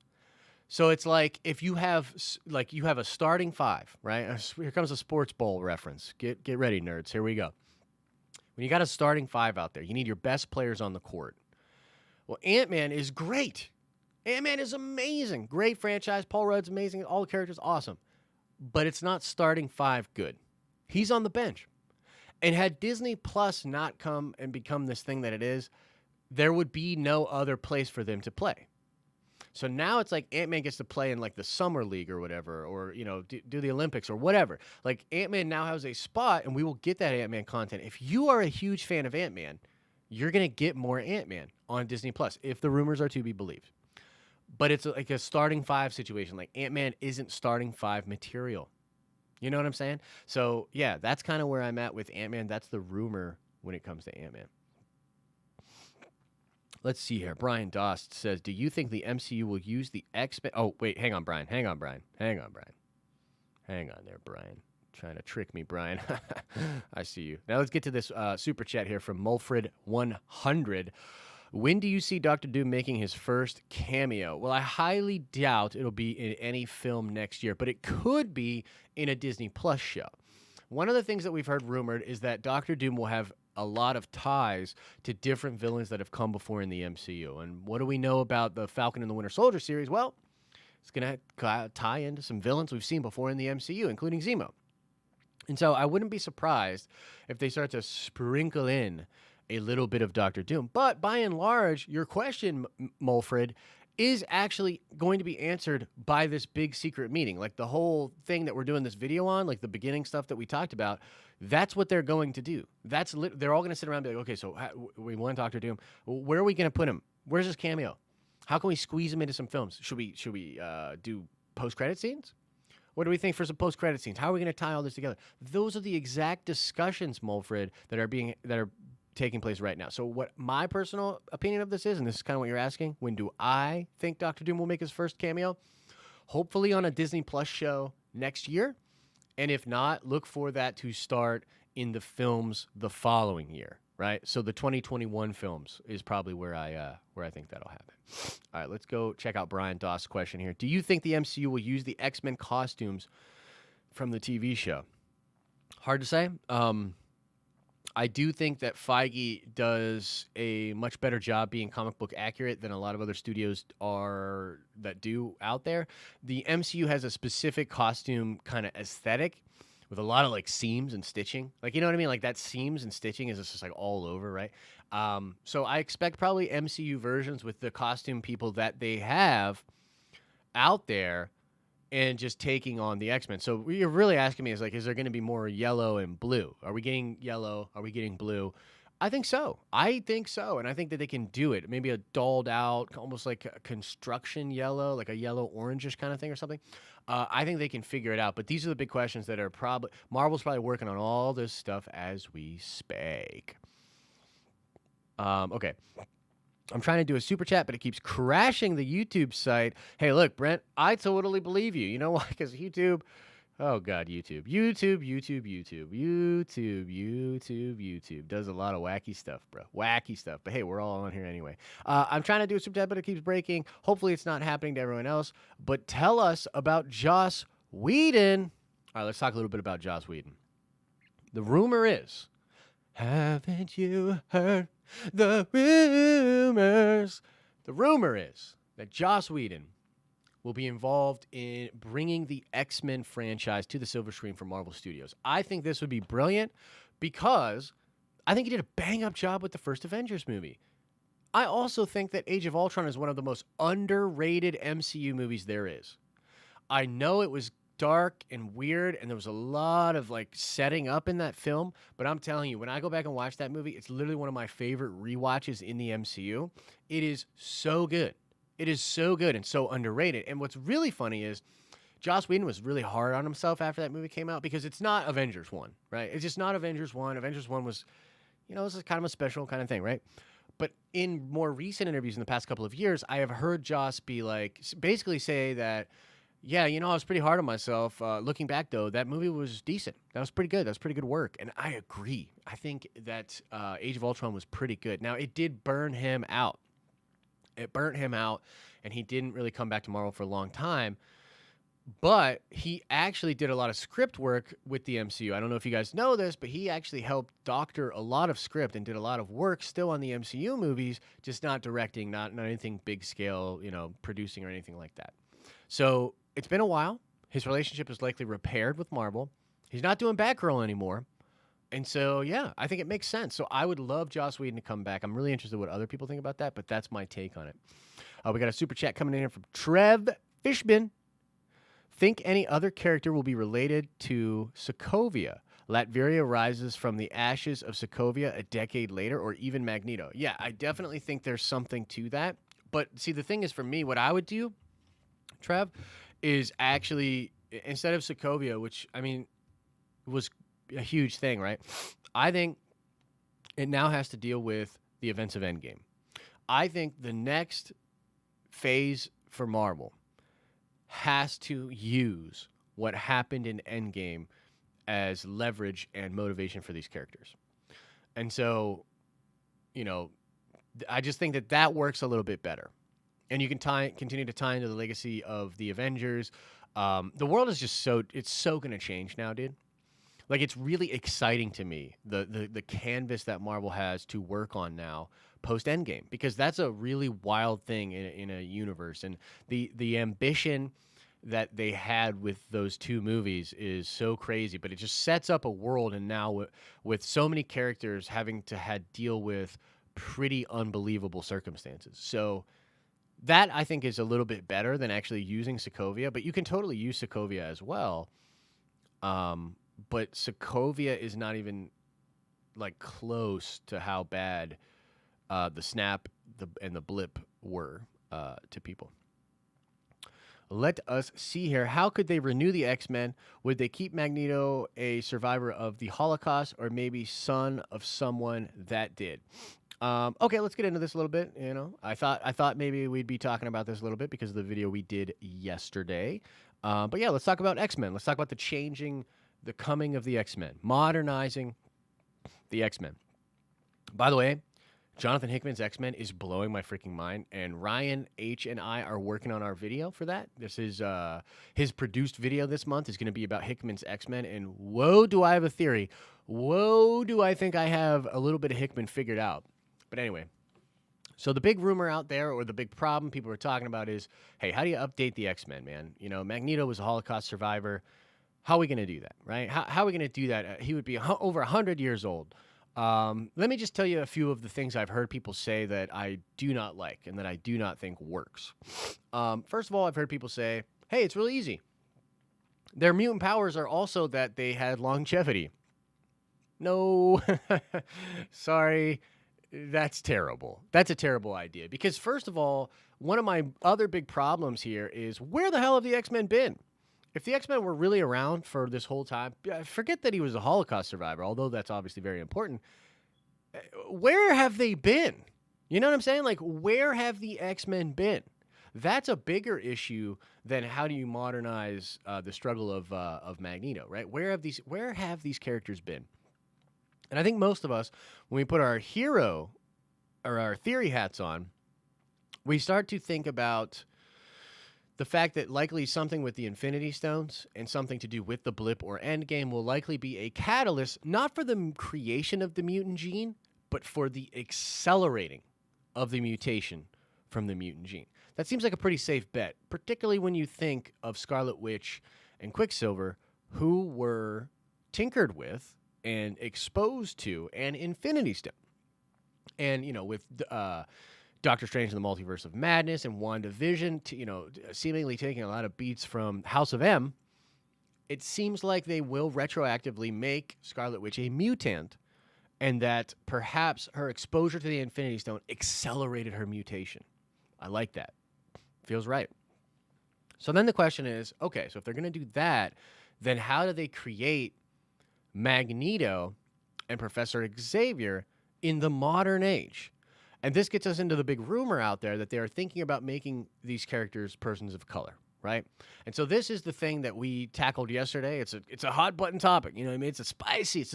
So it's like if you have a starting five, right? Here comes a sports bowl reference. Get ready, nerds. Here we go. When you got a starting five out there, you need your best players on the court. Well, Ant-Man is great. Ant-Man is amazing. Great franchise. Paul Rudd's amazing. All the characters, awesome. But it's not starting five good. He's on the bench. And had Disney Plus not come and become this thing that it is, there would be no other place for them to play. So now it's like Ant-Man gets to play in like the Summer League or whatever, or, you know, do the Olympics or whatever. Like Ant-Man now has a spot, and we will get that Ant-Man content. If you are a huge fan of Ant-Man, you're going to get more Ant-Man on Disney Plus, if the rumors are to be believed. But it's like a starting five situation. Like Ant-Man isn't starting five material. You know what I'm saying? So, yeah, that's kind of where I'm at with Ant-Man. That's the rumor when it comes to Ant-Man. Let's see here. Brian Dost says, do you think the MCU will use the X-Men? Oh, wait, hang on, Brian. Hang on there, Brian. Trying to trick me, Brian. I see you. Now let's get to this super chat here from Mulfred100. When do you see Doctor Doom making his first cameo? Well, I highly doubt it'll be in any film next year, but it could be in a Disney Plus show. One of the things that we've heard rumored is that Doctor Doom will have a lot of ties to different villains that have come before in the MCU. And what do we know about the Falcon and the Winter Soldier series? Well, it's going to tie into some villains we've seen before in the MCU, including Zemo. And so I wouldn't be surprised if they start to sprinkle in a little bit of Doctor Doom. But by and large, your question, Mulfred, is actually going to be answered by this big secret meeting. Like the whole thing that we're doing this video on, like the beginning stuff that we talked about, that's what they're going to do. They're all going to sit around and be like, okay, so we want Doctor Doom. Where are we going to put him? Where's his cameo? How can we squeeze him into some films? Should we do post-credit scenes? What do we think for some post-credit scenes? How are we going to tie all this together? Those are the exact discussions, Mulfred, that are taking place right now. So what my personal opinion of this is, and this is kind of what you're asking, when do I think Doctor Doom will make his first cameo? Hopefully on a Disney Plus show next year. And if not, look for that to start in the films the following year, right? So the 2021 films is probably where I think that'll happen. All right, let's go check out Brian Doss' question here. Do you think the MCU will use the X-Men costumes from the TV show? Hard to say. I do think that Feige does a much better job being comic book accurate than a lot of other studios are that do out there. The MCU has a specific costume kind of aesthetic with a lot of like seams and stitching. Like, you know what I mean? Like that seams and stitching is just like all over, right? So I expect probably MCU versions with the costume people that they have out there and just taking on the X-Men. So what you're really asking me is like, is there going to be more yellow and blue? Are we getting yellow? Are we getting blue? I think so. And I think that they can do it. Maybe a dulled out, almost like a construction yellow, like a yellow orangish kind of thing or something. I think they can figure it out. But these are the big questions that are probably, Marvel's probably working on all this stuff as we speak. Okay. I'm trying to do a super chat, but it keeps crashing the YouTube site. Hey, look, Brent, I totally believe you. You know why? Because YouTube, oh God, YouTube does a lot of wacky stuff, bro. Wacky stuff. But hey, we're all on here anyway. I'm trying to do a super chat, but it keeps breaking. Hopefully it's not happening to everyone else. But tell us about Joss Whedon. All right, let's talk a little bit about Joss Whedon. The rumor is, haven't you heard the rumors? The rumor is that Joss Whedon will be involved in bringing the X-Men franchise to the silver screen for Marvel Studios. I think this would be brilliant because I think he did a bang-up job with the first Avengers movie. I also think that Age of Ultron is one of the most underrated MCU movies there is. I know it was dark and weird, and there was a lot of like setting up in that film, but I'm telling you, when I go back and watch that movie, it's literally one of my favorite rewatches in the MCU. It is so good. It is so good and so underrated. And what's really funny is Joss Whedon was really hard on himself after that movie came out because it's not Avengers 1, right? It's just not Avengers 1. Avengers 1 was, this is kind of a special kind of thing, right? But in more recent interviews in the past couple of years, I have heard Joss be like, basically say that, yeah, I was pretty hard on myself. Looking back, though, that movie was decent. That was pretty good. That was pretty good work. And I agree. I think that Age of Ultron was pretty good. Now, it did burn him out. It burnt him out, and he didn't really come back to Marvel for a long time. But he actually did a lot of script work with the MCU. I don't know if you guys know this, but he actually helped doctor a lot of script and did a lot of work still on the MCU movies, just not directing, not anything big scale, producing or anything like that. So it's been a while. His relationship is likely repaired with Marvel. He's not doing Batgirl anymore. And so, yeah, I think it makes sense. So I would love Joss Whedon to come back. I'm really interested in what other people think about that, but that's my take on it. We got a super chat coming in here from Trev Fishbin. Think any other character will be related to Sokovia? Latveria rises from the ashes of Sokovia a decade later, or even Magneto? Yeah, I definitely think there's something to that. But see, the thing is, for me, what I would do, Trev, is actually, instead of Sokovia, which, was a huge thing, right? I think it now has to deal with the events of Endgame. I think the next phase for Marvel has to use what happened in Endgame as leverage and motivation for these characters. And so, I just think that works a little bit better. And you can continue to tie into the legacy of the Avengers. The world is just it's so going to change now, dude. Like, it's really exciting to me, the canvas that Marvel has to work on now post-Endgame, because that's a really wild thing in a universe. And the ambition that they had with those two movies is so crazy, but it just sets up a world, and now with so many characters having to deal with pretty unbelievable circumstances. So that, I think, is a little bit better than actually using Sokovia, but you can totally use Sokovia as well. But Sokovia is not even like close to how bad the snap and the blip were to people. Let us see here. How could they renew the X-Men? Would they keep Magneto a survivor of the Holocaust, or maybe son of someone that did? Okay, let's get into this a little bit. I thought maybe we'd be talking about this a little bit because of the video we did yesterday. But yeah, let's talk about X-Men. Let's talk about the coming of the X-Men, modernizing the X-Men. By the way, Jonathan Hickman's X-Men is blowing my freaking mind, and Ryan H. and I are working on our video for that. This is his produced video this month is going to be about Hickman's X-Men, and whoa, do I have a theory. Whoa, do I think I have a little bit of Hickman figured out. But anyway, so the big rumor out there, or the big problem people are talking about is, hey, how do you update the X-Men, man? Magneto was a Holocaust survivor. How are we going to do that, right? How are we going to do that? He would be over 100 years old. Let me just tell you a few of the things I've heard people say that I do not like and that I do not think works. First of all, I've heard people say, hey, it's really easy. Their mutant powers are also that they had longevity. No, sorry. That's terrible. That's a terrible idea. Because first of all, one of my other big problems here is, where the hell have the X-Men been? If the X-Men were really around for this whole time, forget that he was a Holocaust survivor, although that's obviously very important. Where have they been? You know what I'm saying? Like, where have the X-Men been? That's a bigger issue than how do you modernize the struggle of Magneto, right? Where have these characters been? And I think most of us, when we put our hero or our theory hats on, we start to think about the fact that likely something with the Infinity Stones and something to do with the blip or Endgame will likely be a catalyst, not for the creation of the mutant gene, but for the accelerating of the mutation from the mutant gene. That seems like a pretty safe bet, particularly when you think of Scarlet Witch and Quicksilver, who were tinkered with and exposed to an Infinity Stone. And, with Doctor Strange and the Multiverse of Madness and WandaVision, seemingly taking a lot of beats from House of M, it seems like they will retroactively make Scarlet Witch a mutant, and that perhaps her exposure to the Infinity Stone accelerated her mutation. I like that. Feels right. So then the question is, okay, so if they're going to do that, then how do they create Magneto and Professor Xavier in the modern age? And this gets us into the big rumor out there that they are thinking about making these characters persons of color, right? And so this is the thing that we tackled yesterday. It's a hot button topic, you know what I mean? It's a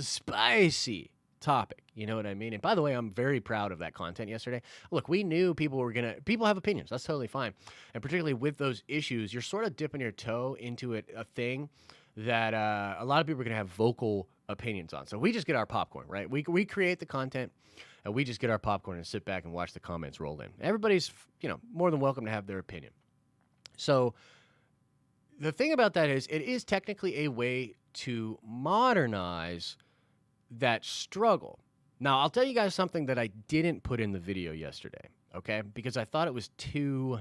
spicy topic, you know what I mean? And by the way, I'm very proud of that content yesterday. Look, we knew people have opinions. That's totally fine. And particularly with those issues, you're sort of dipping your toe into a thing that a lot of people are going to have vocal opinions on. So we just get our popcorn, right? We create the content, and we just get our popcorn and sit back and watch the comments roll in. Everybody's, more than welcome to have their opinion. So the thing about that is, it is technically a way to modernize that struggle. Now, I'll tell you guys something that I didn't put in the video yesterday, okay? Because I thought it was too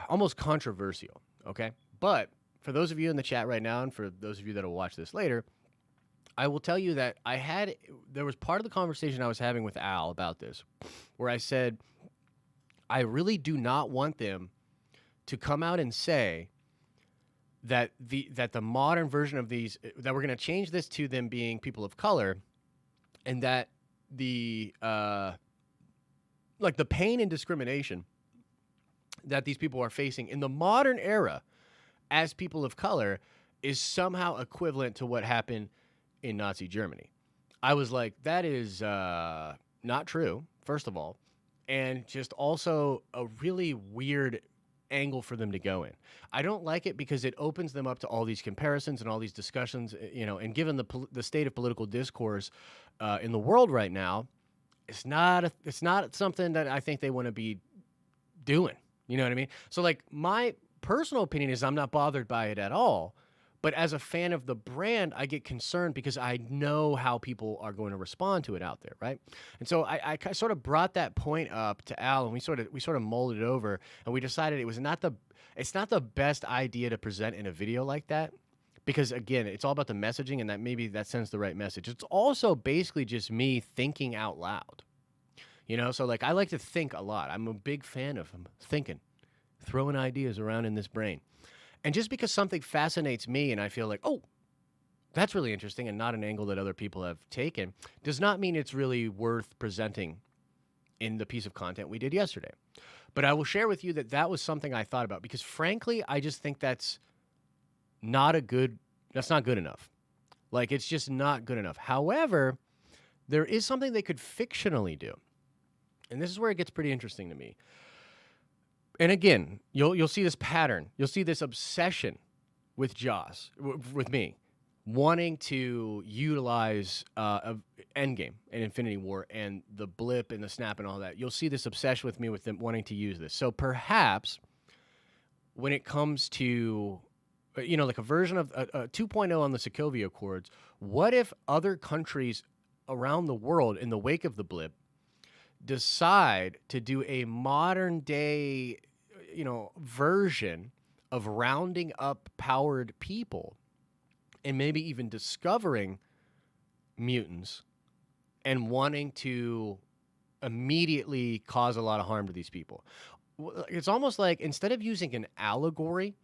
almost controversial, okay? But for those of you in the chat right now, and for those of you that will watch this later, I will tell you that there was part of the conversation I was having with Al about this, where I said, I really do not want them to come out and say that the modern version of these, that we're going to change this to them being people of color, and that the pain and discrimination that these people are facing in the modern era as people of color is somehow equivalent to what happened in Nazi Germany. I was like, that is not true, first of all, and just also a really weird angle for them to go in. I don't like it because it opens them up to all these comparisons and all these discussions, and given the state of political discourse in the world right now, it's not something that I think they want to be doing. You know what I mean? So like, my personal opinion is I'm not bothered by it at all. But as a fan of the brand, I get concerned because I know how people are going to respond to it out there, right? And so I sort of brought that point up to Al, and we sort of molded it over, and we decided it's not the best idea to present in a video like that, because again, it's all about the messaging, and that maybe that sends the right message. It's also basically just me thinking out loud, so like I like to think a lot. I'm a big fan of thinking. throwing ideas around in this brain. And just because something fascinates me and I feel like, oh, that's really interesting and not an angle that other people have taken, does not mean it's really worth presenting in the piece of content we did yesterday. But I will share with you that that was something I thought about because frankly, I just think that's not good enough. Like, it's just not good enough. However, there is something they could fictionally do. And this is where it gets pretty interesting to me. And again, you'll see this pattern. You'll see this obsession with Joss, with me, wanting to utilize Endgame and Infinity War and the blip and the snap and all that. You'll see this obsession with me with them wanting to use this. So perhaps when it comes to, like a version of 2.0 on the Sokovia Accords, what if other countries around the world in the wake of the blip decide to do a modern day, version of rounding up powered people and maybe even discovering mutants and wanting to immediately cause a lot of harm to these people? It's almost like instead of using an allegory,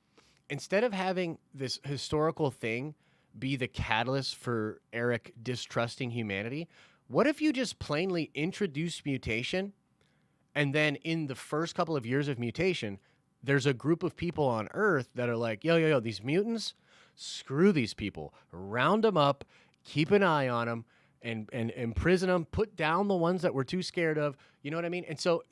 instead of having this historical thing be the catalyst for Eric distrusting humanity, what if you just plainly introduce mutation, and then in the first couple of years of mutation, there's a group of people on Earth that are like, yo, these mutants, screw these people, round them up, keep an eye on them, and imprison them, put down the ones that we're too scared of. You know what I mean? And so,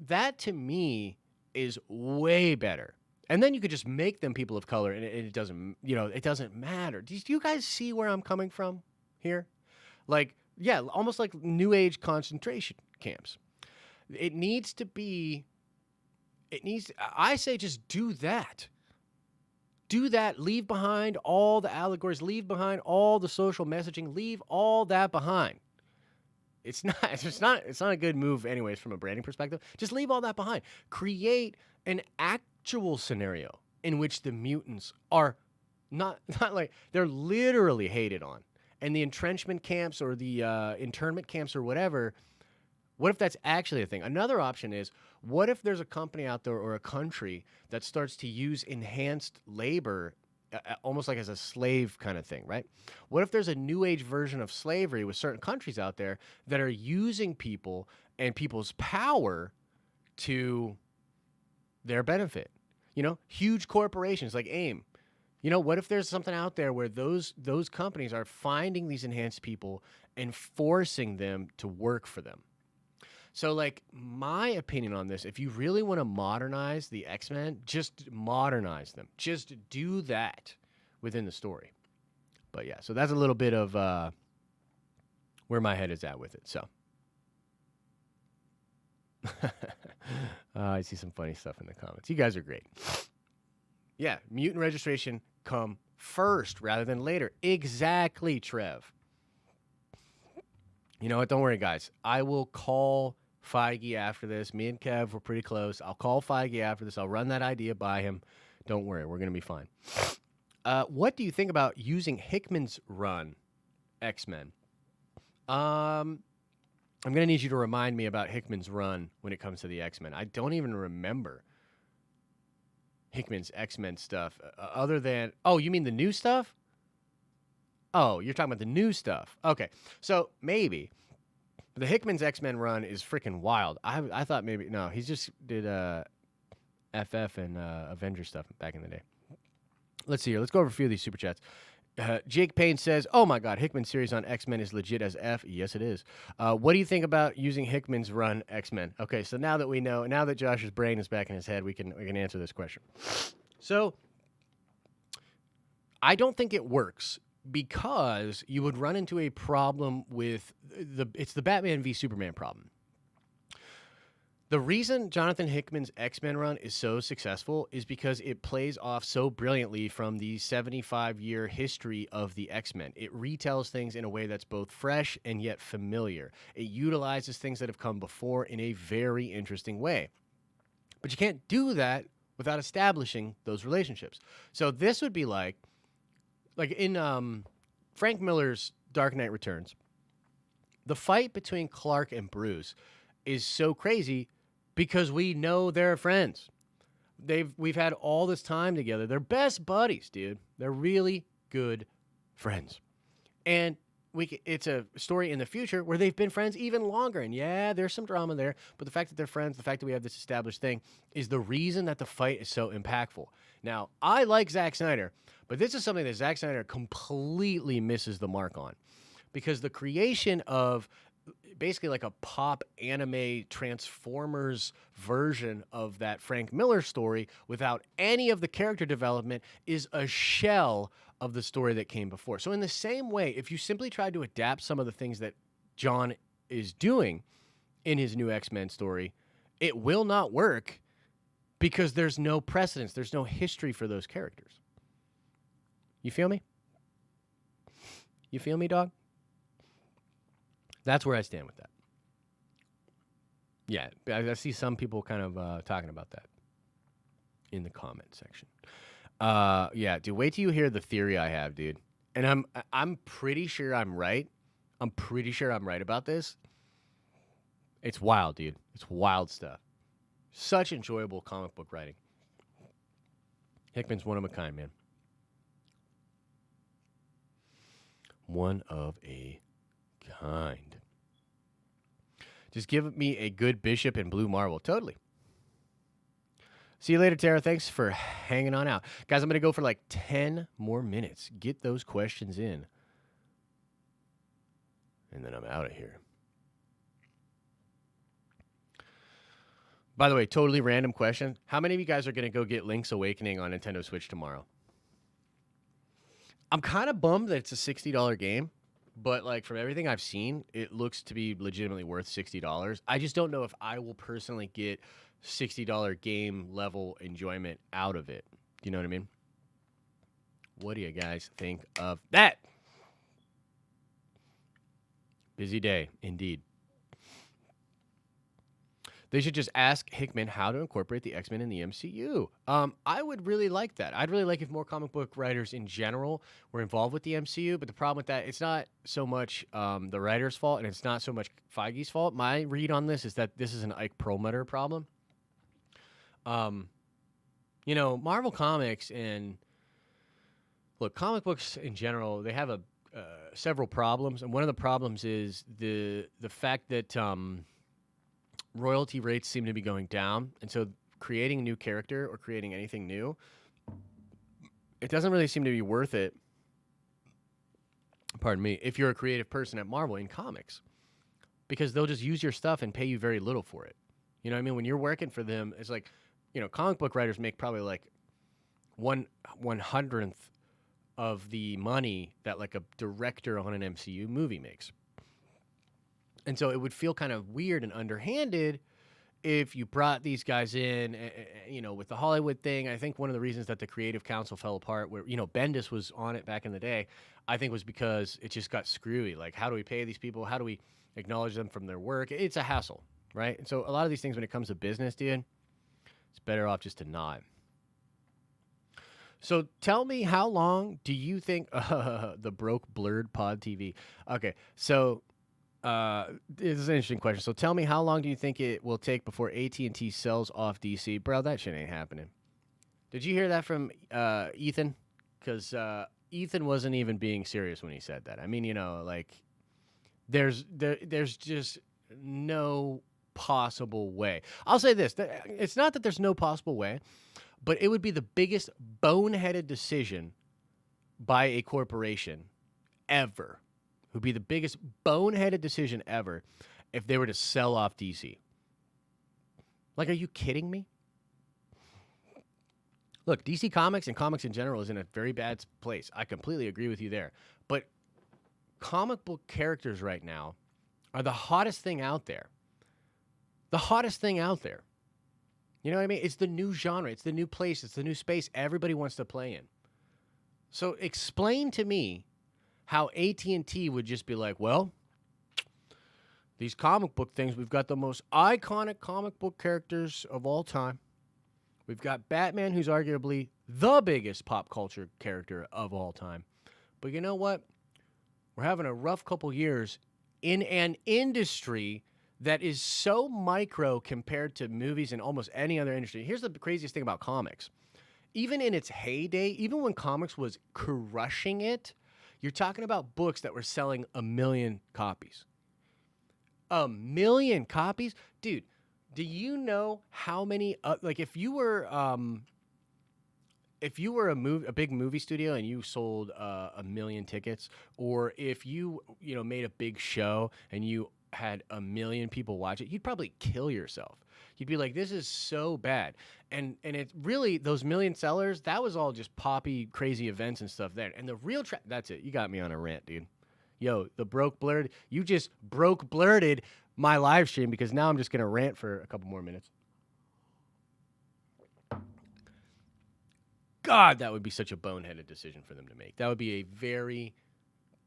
that to me is way better. And then you could just make them people of color, and it doesn't, it doesn't matter. Do you guys see where I'm coming from here? Like, yeah, almost like New Age concentration camps. I say just do that. Do that. Leave behind all the allegories. Leave behind all the social messaging. Leave all that behind. It's not a good move anyways from a branding perspective. Just leave all that behind. Create an actual scenario in which the mutants are not like they're literally hated on. And the entrenchment camps or the internment camps or whatever, what if that's actually a thing? Another option is, what if there's a company out there or a country that starts to use enhanced labor almost like as a slave kind of thing, right? What if there's a new age version of slavery with certain countries out there that are using people and people's power to their benefit? Huge corporations like AIM. What if there's something out there where those companies are finding these enhanced people and forcing them to work for them? So, like, my opinion on this, if you really want to modernize the X-Men, just modernize them. Just do that within the story. But yeah, so that's a little bit of where my head is at with it. So I see some funny stuff in the comments. You guys are great. Yeah, mutant registration come first rather than later. Exactly, Trev. You know what? Don't worry, guys. I will call Feige after this. Me and Kev were pretty close. I'll call Feige after this. I'll run that idea by him. Don't worry. We're going to be fine. What do you think about using Hickman's run X-Men? I'm going to need you to remind me about Hickman's run when it comes to the X-Men. I don't even remember Hickman's X-Men stuff other than... Oh, you mean the new stuff? Oh, you're talking about the new stuff. Okay, so maybe. The Hickman's X-Men run is freaking wild. I thought maybe... No, he just did FF and Avengers stuff back in the day. Let's see here. Let's go over a few of these Super Chats. Jake Payne says, oh my God, Hickman's series on X-Men is legit as F. Yes, it is. What do you think about using Hickman's run X-Men? Okay, so now that we know, now that Josh's brain is back in his head, we can answer this question. So, I don't think it works because you would run into a problem with it's the Batman v Superman problem. The reason Jonathan Hickman's X-Men run is so successful is because it plays off so brilliantly from the 75-year history of the X-Men. It retells things in a way that's both fresh and yet familiar. It utilizes things that have come before in a very interesting way. But you can't do that without establishing those relationships. So this would be like in Frank Miller's Dark Knight Returns, the fight between Clark and Bruce is so crazy because we know they're friends. We've had all this time together. They're best buddies, dude. They're really good friends. And it's a story in the future where they've been friends even longer. And yeah, there's some drama there, but the fact that they're friends, the fact that we have this established thing is the reason that the fight is so impactful. Now, I like Zack Snyder, but this is something that Zack Snyder completely misses the mark on, because the creation of basically like a pop anime Transformers version of that Frank Miller story without any of the character development is a shell of the story that came before. So in the same way, if you simply tried to adapt some of the things that John is doing in his new X-Men story, it will not work because there's no precedence. There's no history for those characters. You feel me? You feel me, dog? That's where I stand with that. Yeah, I see some people kind of talking about that in the comment section. Yeah, dude, wait till you hear the theory I have, dude. And I'm pretty sure I'm right. I'm pretty sure I'm right about this. It's wild, dude. It's wild stuff. Such enjoyable comic book writing. Hickman's one of a kind, man. One of a kind. Just give me a good Bishop and Blue Marvel. Totally. See you later, Tara. Thanks for hanging on out. Guys, I'm going to go for like 10 more minutes. Get those questions in. And then I'm out of here. By the way, totally random question. How many of you guys are going to go get Link's Awakening on Nintendo Switch tomorrow? I'm kind of bummed that it's a $60 game. But, like, from everything I've seen, it looks to be legitimately worth $60. I just don't know if I will personally get $60 game level enjoyment out of it. Do you know what I mean? What do you guys think of that? Busy day, indeed. They should just ask Hickman how to incorporate the X-Men in the MCU. I would really like that. I'd really like if more comic book writers in general were involved with the MCU, but the problem with that, it's not so much the writer's fault, and it's not so much Feige's fault. My read on this is that this is an Ike Perlmutter problem. You know, Marvel Comics and, look, comic books in general, they have several problems, and one of the problems is the fact that royalty rates seem to be going down, and so creating a new character or creating anything new, it doesn't really seem to be worth it, pardon me, if you're a creative person at Marvel in comics, because they'll just use your stuff and pay you very little for it. You know what I mean? When you're working for them, it's like, you know, comic book writers make probably like 1/100th of the money that like a director on an MCU movie makes. And so it would feel kind of weird and underhanded if you brought these guys in, you know, with the Hollywood thing. I think one of the reasons that the creative council fell apart, where, you know, Bendis was on it back in the day, I think was because it just got screwy. Like, how do we pay these people? How do we acknowledge them from their work? It's a hassle, right? And so a lot of these things, when it comes to business, dude, it's better off just to not. So tell me, how long do you think the broke blurred pod TV? Okay, so this is an interesting question. So tell me, how long do you think it will take before AT&T sells off DC? Bro, that shit ain't happening. Did you hear that from Ethan? Because Ethan wasn't even being serious when he said that. I mean, you know, like, there's just no possible way. I'll say this. It's not that there's no possible way, but it would be the biggest boneheaded decision by a corporation ever. Would be the biggest boneheaded decision ever if they were to sell off DC. Like, are you kidding me? Look, DC Comics and comics in general is in a very bad place. I completely agree with you there. But comic book characters right now are the hottest thing out there. The hottest thing out there. You know what I mean? It's the new genre. It's the new place. It's the new space everybody wants to play in. So explain to me how AT&T would just be like, well, these comic book things, we've got the most iconic comic book characters of all time. We've got Batman, who's arguably the biggest pop culture character of all time. But you know what? We're having a rough couple years in an industry that is so micro compared to movies and almost any other industry. Here's the craziest thing about comics. Even in its heyday, even when comics was crushing it, you're talking about books that were selling 1 million copies. 1 million copies? Dude, do you know how many like if you were a big movie studio and you sold 1 million tickets, or if you made a big show and you had 1 million people watch it, you'd probably kill yourself. You'd be like, this is so bad. And it really, those million sellers, that was all just poppy, crazy events and stuff there. And the real that's it. You got me on a rant, dude. Yo, you just blurted my live stream because now I'm just going to rant for a couple more minutes. God, that would be such a boneheaded decision for them to make. That would be a very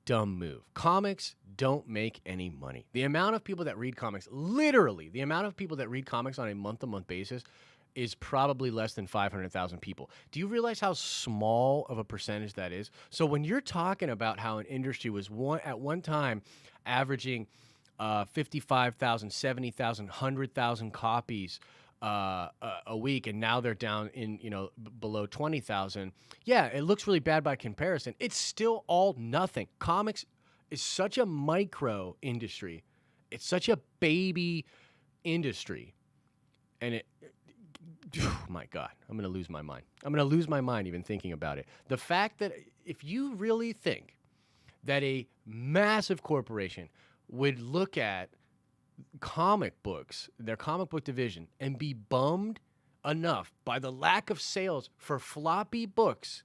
dumb move. Comics don't make any money. The amount of people that read comics, literally, the amount of people that read comics on a month-to-month basis is probably less than 500,000 people. Do you realize how small of a percentage that is? So when you're talking about how an industry was at one time averaging 55,000, 70,000, 100,000 copies a week, and now they're down in below 20,000. Yeah, it looks really bad by comparison. It's still all nothing. Comics is such a micro industry. It's such a baby industry, and oh my God, I'm gonna lose my mind. I'm gonna lose my mind even thinking about it. The fact that if you really think that a massive corporation would look at comic books, their comic book division, and be bummed enough by the lack of sales for floppy books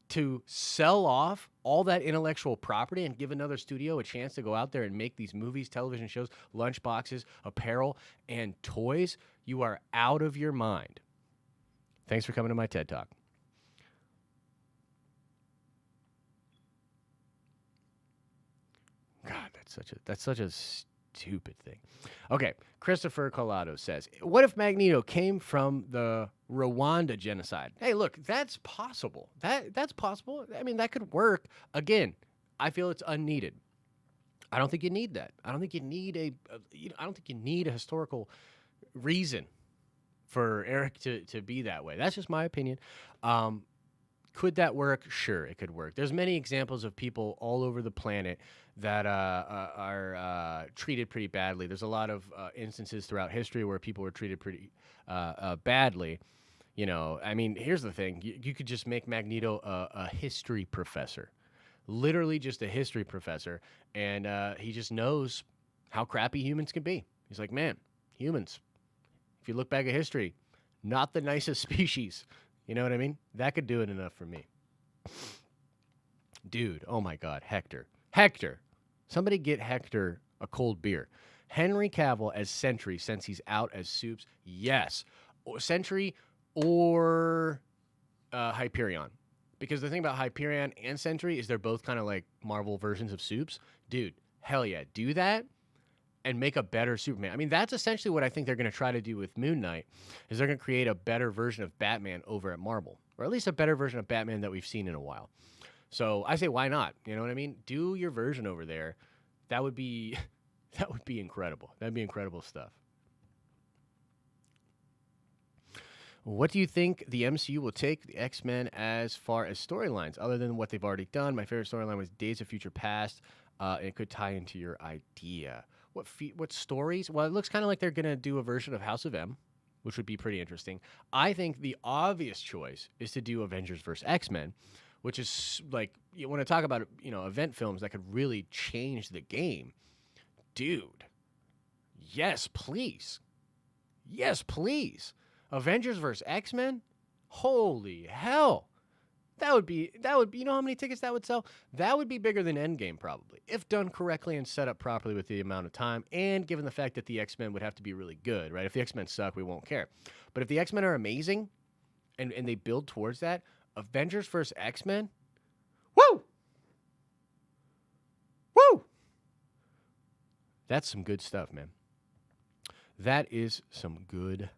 to sell off all that intellectual property and give another studio a chance to go out there and make these movies, television shows, lunchboxes, apparel, and toys, you are out of your mind. Thanks for coming to my TED Talk. God, that's such a stupid thing. Okay, Christopher Collado says, what if Magneto came from the Rwanda genocide? Hey, look, that's possible. That's possible. I mean, that could work. Again, I feel it's unneeded. I don't think you need that. I don't think you need a historical reason for Eric to be that way. That's just my opinion. Could that work? Sure, it could work. There's many examples of people all over the planet that are treated pretty badly. There's a lot of instances throughout history where people were treated pretty badly. I mean, here's the thing. You could just make Magneto a history professor. Literally just a history professor. And he just knows how crappy humans can be. He's like, man, humans, if you look back at history, not the nicest species. You know what I mean? That could do it enough for me. Dude, oh my God, Hector. Somebody get Hector a cold beer. Henry Cavill as Sentry since he's out as Supes. Yes. Sentry or Hyperion. Because the thing about Hyperion and Sentry is they're both kind of like Marvel versions of Supes. Dude, hell yeah. Do that and make a better Superman. I mean, that's essentially what I think they're going to try to do with Moon Knight, is they're going to create a better version of Batman over at Marvel, or at least a better version of Batman that we've seen in a while. So I say, why not? You know what I mean? Do your version over there. That would be incredible. That'd be incredible stuff. What do you think the MCU will take the X-Men as far as storylines, other than what they've already done? My favorite storyline was Days of Future Past. It could tie into your idea. What stories? Well, it looks kind of like they're going to do a version of House of M, which would be pretty interesting. I think the obvious choice is to do Avengers vs. X-Men, which is like, you want to talk about, event films that could really change the game. Dude, yes, please. Yes, please. Avengers vs. X-Men? Holy hell. That would be, you know how many tickets that would sell? That would be bigger than Endgame probably, if done correctly and set up properly with the amount of time, and given the fact that the X-Men would have to be really good, right? If the X-Men suck, we won't care. But if the X-Men are amazing, and they build towards that, Avengers vs. X-Men, woo! Woo! That's some good stuff, man. That is some good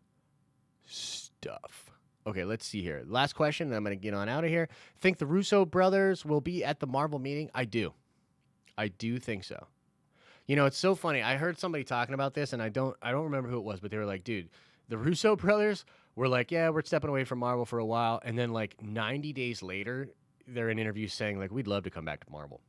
stuff. Okay, let's see here. Last question, and I'm going to get on out of here. Think the Russo brothers will be at the Marvel meeting? I do. I do think so. You know, it's so funny. I heard somebody talking about this, and I don't remember who it was, but they were like, dude, the Russo brothers were like, yeah, we're stepping away from Marvel for a while, and then like 90 days later, they're in interviews saying like, we'd love to come back to Marvel.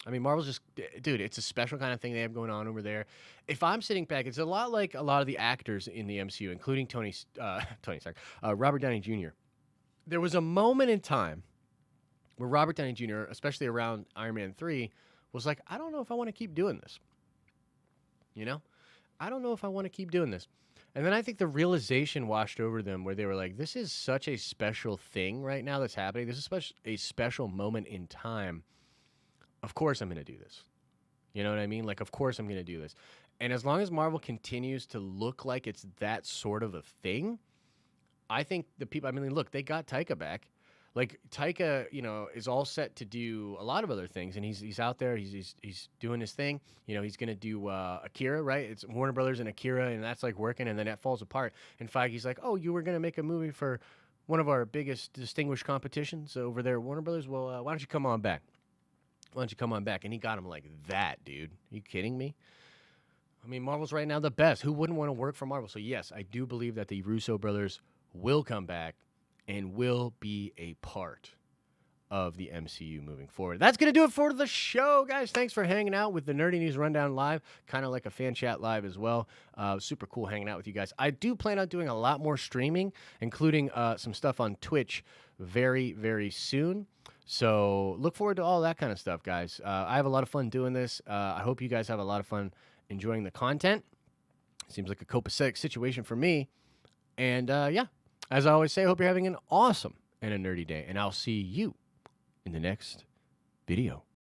I mean, Marvel's just, dude, it's a special kind of thing they have going on over there. If I'm sitting back, it's a lot like a lot of the actors in the MCU, including Tony Stark, Robert Downey Jr. There was a moment in time where Robert Downey Jr., especially around Iron Man 3, was like, I don't know if I want to keep doing this. You know? I don't know if I want to keep doing this. And then I think the realization washed over them where they were like, this is such a special thing right now that's happening. This is a special moment in time. Of course I'm going to do this. You know what I mean? Like, of course I'm going to do this. And as long as Marvel continues to look like it's that sort of a thing, I think the people, I mean, look, they got Taika back. Like Taika, you know, is all set to do a lot of other things, and he's out there. He's doing his thing. You know, he's gonna do Akira, right? It's Warner Brothers and Akira, and that's like working, and then that falls apart. And Feige's like, "Oh, you were gonna make a movie for one of our biggest distinguished competitions over there at Warner Brothers. Well, why don't you come on back? Why don't you come on back?" And he got him like that, dude. Are you kidding me? I mean, Marvel's right now the best. Who wouldn't want to work for Marvel? So yes, I do believe that the Russo brothers will come back and will be a part of the MCU moving forward. That's going to do it for the show, guys. Thanks for hanging out with the Nerdy News Rundown Live, kind of like a fan chat live as well. Super cool hanging out with you guys. I do plan on doing a lot more streaming, including some stuff on Twitch very, very soon. So look forward to all that kind of stuff, guys. I have a lot of fun doing this. I hope you guys have a lot of fun enjoying the content. Seems like a copacetic situation for me. And yeah, as I always say, I hope you're having an awesome and a nerdy day. And I'll see you in the next video.